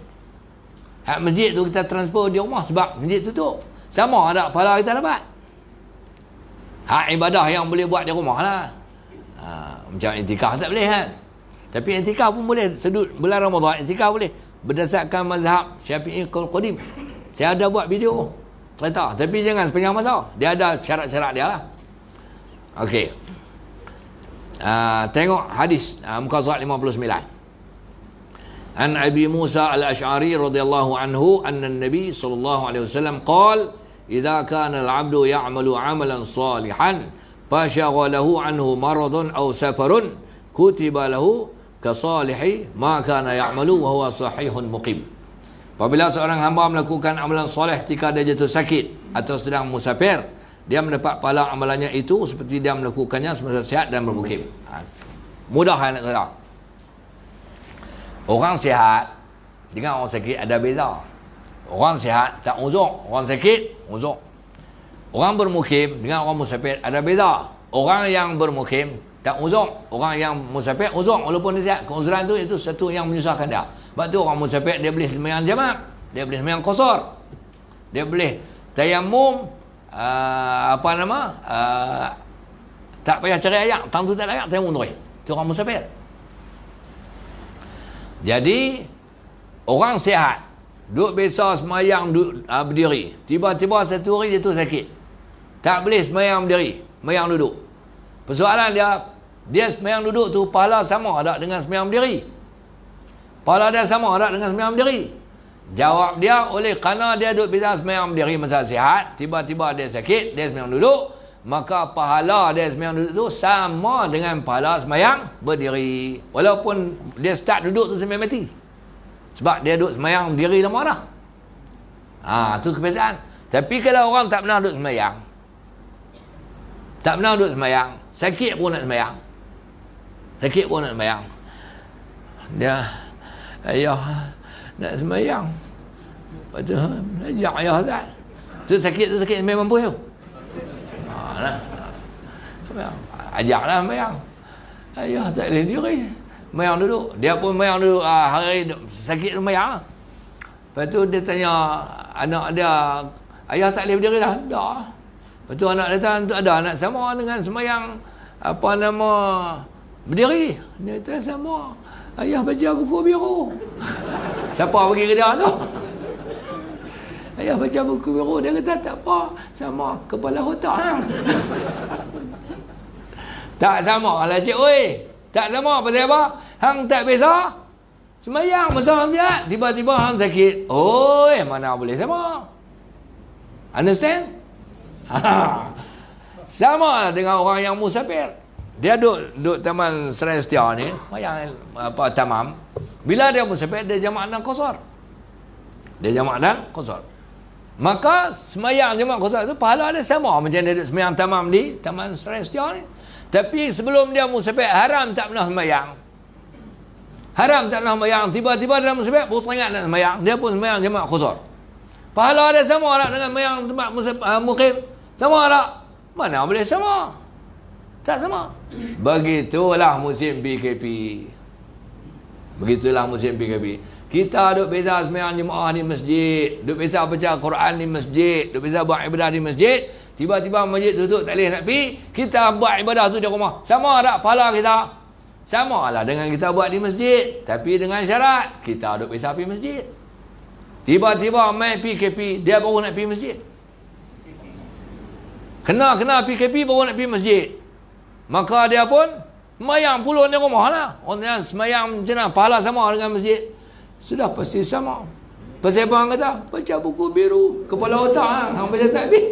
Hak masjid tu kita transfer di rumah sebab masjid tutup. Sama ada pahala kita dapat. Hak ibadah yang boleh buat di rumah lah. Macam intikaf tak boleh kan. Tapi intikaf pun boleh. Sedut bulan Ramadan intikaf boleh. Berdasarkan mazhab Syafi'i Qadim. Saya ada buat video cerita. Tapi jangan sepanjang masa. Dia ada syarat-syarat dia lah. Okey. Tengok hadis muka surat 59. An Abi Musa al-Ash'ari radhiyallahu anhu anna an-nabi sallallahu alaihi wasallam qala idza kana al-'abdu ya'malu 'amalan salihan fashaghalahu anhu maradun aw safarun kutiba lahu kasalihi ma kana ya'malu wa huwa sahihun muqim. Apabila seorang hamba melakukan amalan soleh ketika dia jatuh sakit atau sedang musafir, dia mendapat pahala amalannya itu seperti dia melakukannya semasa sihat dan bermukim. Mudah nak kata. Orang sihat dengan orang sakit ada beza. Orang sihat tak uzur, orang sakit uzur. Orang bermukim dengan orang musafir ada beza. Orang yang bermukim tak uzur, orang yang musafir uzur walaupun dia sihat. Keuzuran itu satu yang menyusahkan dia. Sebab tu orang musafir dia boleh sembahyang jamak, dia boleh sembahyang qasar, dia boleh tayamum, tak payah cari air, tang tu tak ada air, tayamum terus. Itu orang musafir. Jadi orang sihat duduk biasa sembahyang berdiri, tiba-tiba satu hari dia tu sakit, tak boleh sembahyang berdiri, sembahyang duduk. Persoalan dia sembahyang duduk tu pahala sama ada dengan sembahyang berdiri? Pahala dia sama ada dengan sembahyang berdiri? Jawab dia, oleh kerana dia duduk biasa sembahyang berdiri masa sihat, tiba-tiba dia sakit, dia sembahyang duduk, maka pahala dia sembahyang duduk tu sama dengan pahala sembahyang berdiri. Walaupun dia start duduk tu sampai mati. Sebab dia duduk sembahyang berdiri lama dah. Tu kebiasaan. Tapi kalau orang tak pernah duduk sembahyang, tak pernah duduk sembahyang, sakit pun nak sembahyang, sakit pun nak sembahyang, dia, ayah nak sembahyang, lepas tu ajak ayah tak, tu sakit sembahyang mampu tu, ajaklah sembahyang, ayah tak boleh diri, sembahyang duduk, dia pun sembahyang duduk, hari sakit sembahyang. Lepas tu dia tanya anak dia, ayah tak boleh berdiri dah? Tak. Lepas tu anak dia tanya, ada anak sama dengan sembahyang apa nama berdiri? Dia kata sama. Ayah baca buku biru. Siapa pergi ke dia tu? Ayah baca buku biru. Dia kata tak apa, sama kepala otak. Tak sama lah cik oi. Tak sama pasal apa? Hang tak biasa sembahyang masa hang sihat, tiba-tiba hang sakit. Oi, mana boleh sama? Understand? Sama dengan orang yang musafir. Dia duduk taman Serestiar ni, yang apa tamam. Bila dia musafir, dia jamak dan qasar. Dia jamak dan qasar. Maka sembahyang jamak qasar tu pahala dia sama macam dia duduk sembahyang tamam di taman Serestiar ni. Tapi sebelum dia musafir, haram tak pernah sembahyang. Haram tak pernah sembahyang. Tiba-tiba dalam musafir baru teringat nak sembahyang. Dia pun sembahyang jamak qasar. Pahala dia sama tak dengan sembahyang tempat mukim? Sama tak? Mana boleh sama? Tak sama. Begitulah musim PKP. Begitulah musim PKP. Kita duk biasa sembahyang jemaah di masjid, duk biasa baca Quran di masjid, duk biasa buat ibadah di masjid, tiba-tiba masjid tutup tak boleh nak pergi, kita buat ibadah tu di rumah. Sama tak pahala kita? Sama lah dengan kita buat di masjid, tapi dengan syarat kita duk biasa pergi masjid. Tiba-tiba main PKP, dia baru nak pergi masjid. Kena PKP baru nak pergi masjid. Maka dia pun sembahyang puluh di rumah lah. Orang yang sembahyang macam mana? Pahala sama dengan masjid. Sudah pasti sama. Pasal apa orang kata? Baca buku biru. Kepala otak lah. Orang baca tak habis.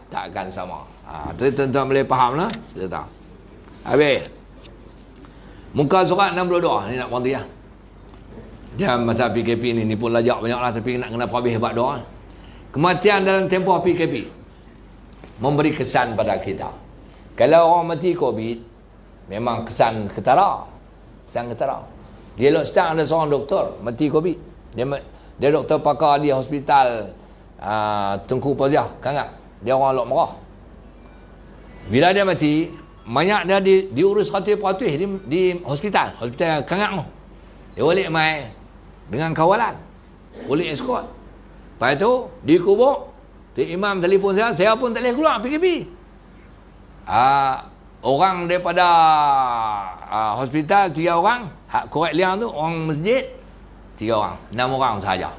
Takkan sama. Tu tuan-tuan boleh faham lah. Kita tahu. Habis. Muka surat 62. Ni nak berhenti lah. Dia masa PKP ni pun lajak banyak lah. Tapi nak kena perhabis hebat doa. Kematian dalam tempoh PKP memberi kesan pada kita. Kalau orang mati COVID, memang kesan ketara. Kesan ketara. Di Elok Stang ada seorang doktor mati COVID. Dia doktor pakar di hospital Tengku Pauziah, Kangak. Dia orang Lok Merah. Bila dia mati, banyak dia diurus ratus-ratus di hospital Kangak tu. Dia balik mai dengan kawalan. Boleh escort. Lepas tu, dikubur, Tok Imam telefon saya pun tak boleh keluar PKP. Orang daripada hospital 3 orang, hak korek liang tu, orang masjid 3 orang, 6 orang sahaja.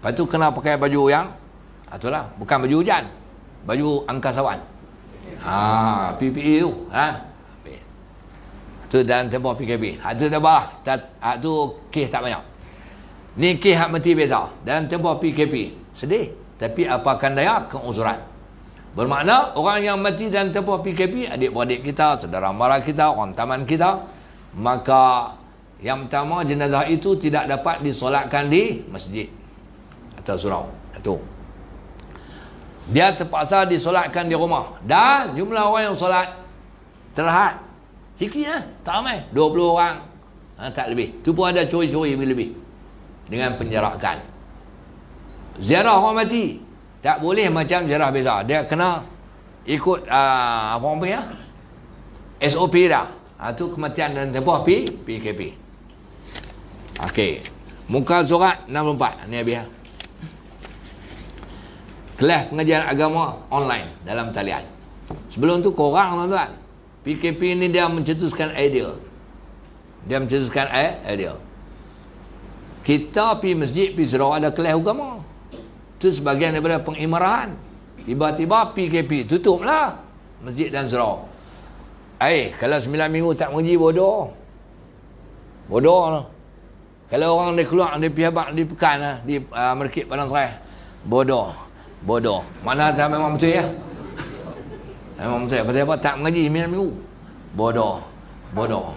Lepas tu kena pakai baju yang, itulah, bukan baju hujan, baju angkasawan. PPE tu. Tu dalam tempoh PKP. Hak tu tak apa. Hak tu kes tak banyak. Ni kes hak mati biasa. Dalam tempoh PKP. Sedih. Tapi apakan daya keuzuran. Bermakna orang yang mati dalam tempoh PKP, adik-beradik kita, saudara mara kita, orang taman kita, maka yang pertama jenazah itu tidak dapat disolatkan di masjid atau surau. Itu. Dia terpaksa disolatkan di rumah. Dan jumlah orang yang solat terhad sikit lah. Tak ramai. 20 orang. Tak lebih. Tu pun ada curi-curi lebih. Dengan penjarakan. Ziarah orang mati. Tak boleh macam ziarah biasa. Dia kena ikut apa orang punya? SOP dah. Tu kematian dalam tempoh PKP. Okey. Muka surat 64. Ni habis. Kelas pengajian agama online dalam talian. Sebelum tu korang tuan-tuan. PKP ni dia mencetuskan idea. Dia mencetuskan idea. Kita pergi masjid, pergi surau ada kelas agama. Itu sebahagian daripada pengimarahan. Tiba-tiba PKP tutuplah masjid dan surau. Kalau 9 minggu tak mengaji bodoh. Bodoh tu. Kalau orang dia keluar dia pergi habaq di pekan lah, di Merkit Padang Serai. Bodoh. Bodoh. Mana tak memang betul ya? Memang betul. Pasal apa? Tak mengaji 9 minggu. Bodoh. Bodoh.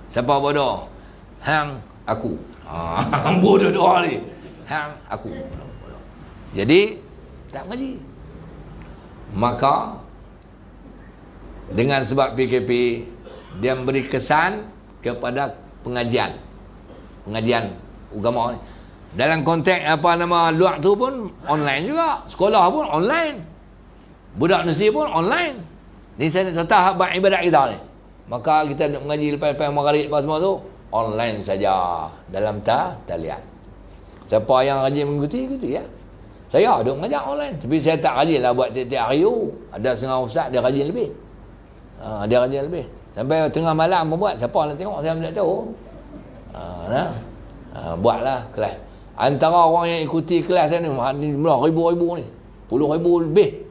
Siapa bodoh? Hang aku. Bodoh doa ni. Hang aku. Jadi tak mengaji. Maka dengan sebab PKP dia memberi kesan kepada pengajian agama ni. Dalam konteks apa nama luar tu pun online juga, sekolah pun online, budak nasi pun online. Ni saya nak contoh hak ibadat kita ni. Maka kita nak mengaji lepas maghrib lepas semua tu online saja dalam talian. Siapa yang rajin mengikuti ya. Saya duk mengajar online, tapi saya tak rajin lah buat tiap-tiap hari. Ada setengah ustaz dia rajin lebih. Dia rajin lebih. Sampai tengah malam pun buat. Siapa nak tengok saya tak tahu. Buatlah kelas. Antara orang yang ikuti kelas ni ribu-ribu ni, puluh ribu lebih.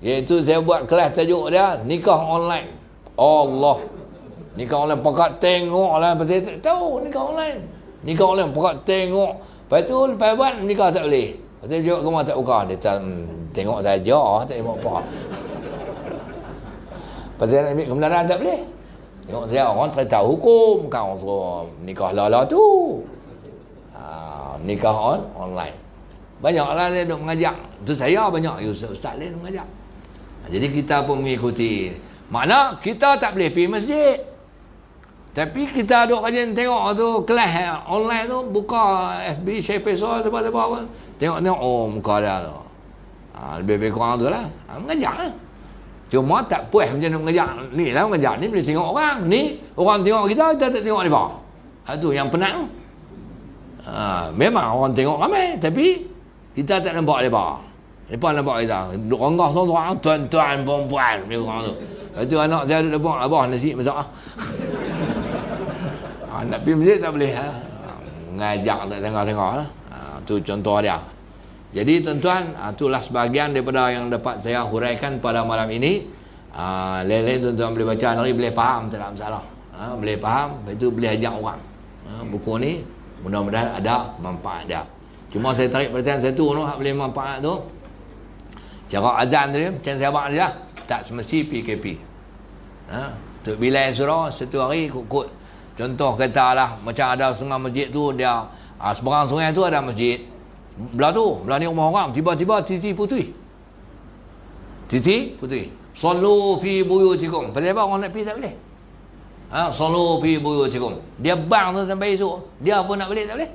Iaitu saya buat kelas tajuk dia nikah online. Allah, nikah online pakat tengok lah. Pasal tak tahu nikah online. Nikah online pakat tengok. Lepas tu lepas buat nikah tak boleh. Pasal jawab rumah tak buka. Dia tengok saja, tak tengok apa. Pasal nak ambil kebenaran tak boleh. Tengok saya orang cerita hukum, kan orang suruh nikah lala tu. Nikah online. Banyaklah saya duk mengajak. Tu saya banyak ustaz lain mengajak. Jadi kita pun mengikuti. Makna kita tak boleh pergi masjid. Tapi kita duk rajin tengok tu kelas online tu, buka FB, share Facebook apa-apa pun. Tengok-tengok muka dia tu. Lebih-lebih kurang tu lah. Mengajak lah. Cuma tak puas macam nak mengajak. Ni lah mengajak ni boleh tengok orang. Ni orang tengok kita tak tengok dia. Itu yang penat. Memang orang tengok ramai, tapi kita tak nampak dia. Mereka nampak kita. Duk renggah seorang-seorang, tuan-tuan, perempuan. Mereka orang tu. Lepas tu anak saya duduk depan, abah nasi masak. Nak pergi masjid tak boleh. Mengajak tak tengah-tengah lah. Tu contoh dia. Jadi tuan-tuan, itulah sebahagian daripada yang dapat saya huraikan pada malam ini. Lain-lain tuan-tuan boleh baca nanti boleh faham, tak ada masalah. Boleh faham, lepas tu boleh ajak orang. Buku ni mudah-mudahan ada manfaat dia. Cuma saya tarik perhatian satu tu, hak boleh manfaat tu. Cara azan tu macam saya buat dia, tak semesti PKP. Tok Bilal surah satu hari kut. Contoh katalah macam ada setengah masjid tu dia seberang sungai tu ada masjid. Belah ni rumah orang, tiba-tiba titi putih. Sallu fi buyutikum. Pasal apa orang nak pergi tak boleh? Sallu fi buyutikum. Dia bang tu sampai esok. Dia pun nak balik tak boleh.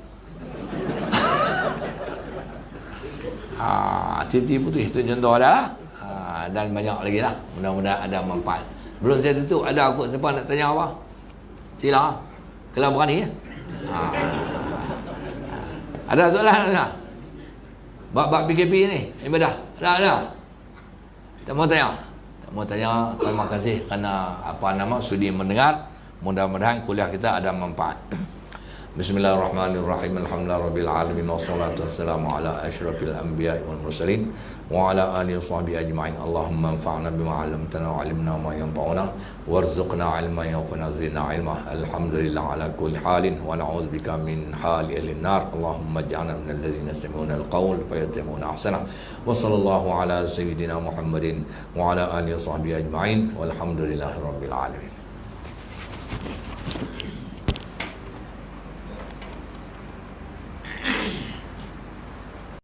Titi putih tu contoh dah. Dan banyak lagi lah. Mudah-mudahan ada manfaat. Belum saya tutup, ada aku siapa nak tanya apa? Sila. Kalau berani ya. Ada soalan tak? Bab PKP ni ibadah. Ada. Tak mau tanya. Terima kasih kerana sudi mendengar. Mudah-mudahan kuliah kita ada manfaat. Bismillahirrahmanirrahim. Alhamdulillahirabbil alamin wassalatu wassalamu ala asyrafil anbiya'i wal mursalin wa ala alihi washabbihi ajma'in. Allahumma anfa'na bima 'allamtana wa 'allimna ma yanfa'una warzuqna 'ilman yanfa'una zidna 'ilma. Alhamdulillah ala kulli halin wa na'udzubika min hali ahlin nar. Allahumma ij'alna minal ladzina yastami'una al-qawl fayattabi'una ahsana. Wa sallallahu ala sayyidina Muhammadin wa ala alihi washabbihi ajma'in walhamdulillahirabbil alamin.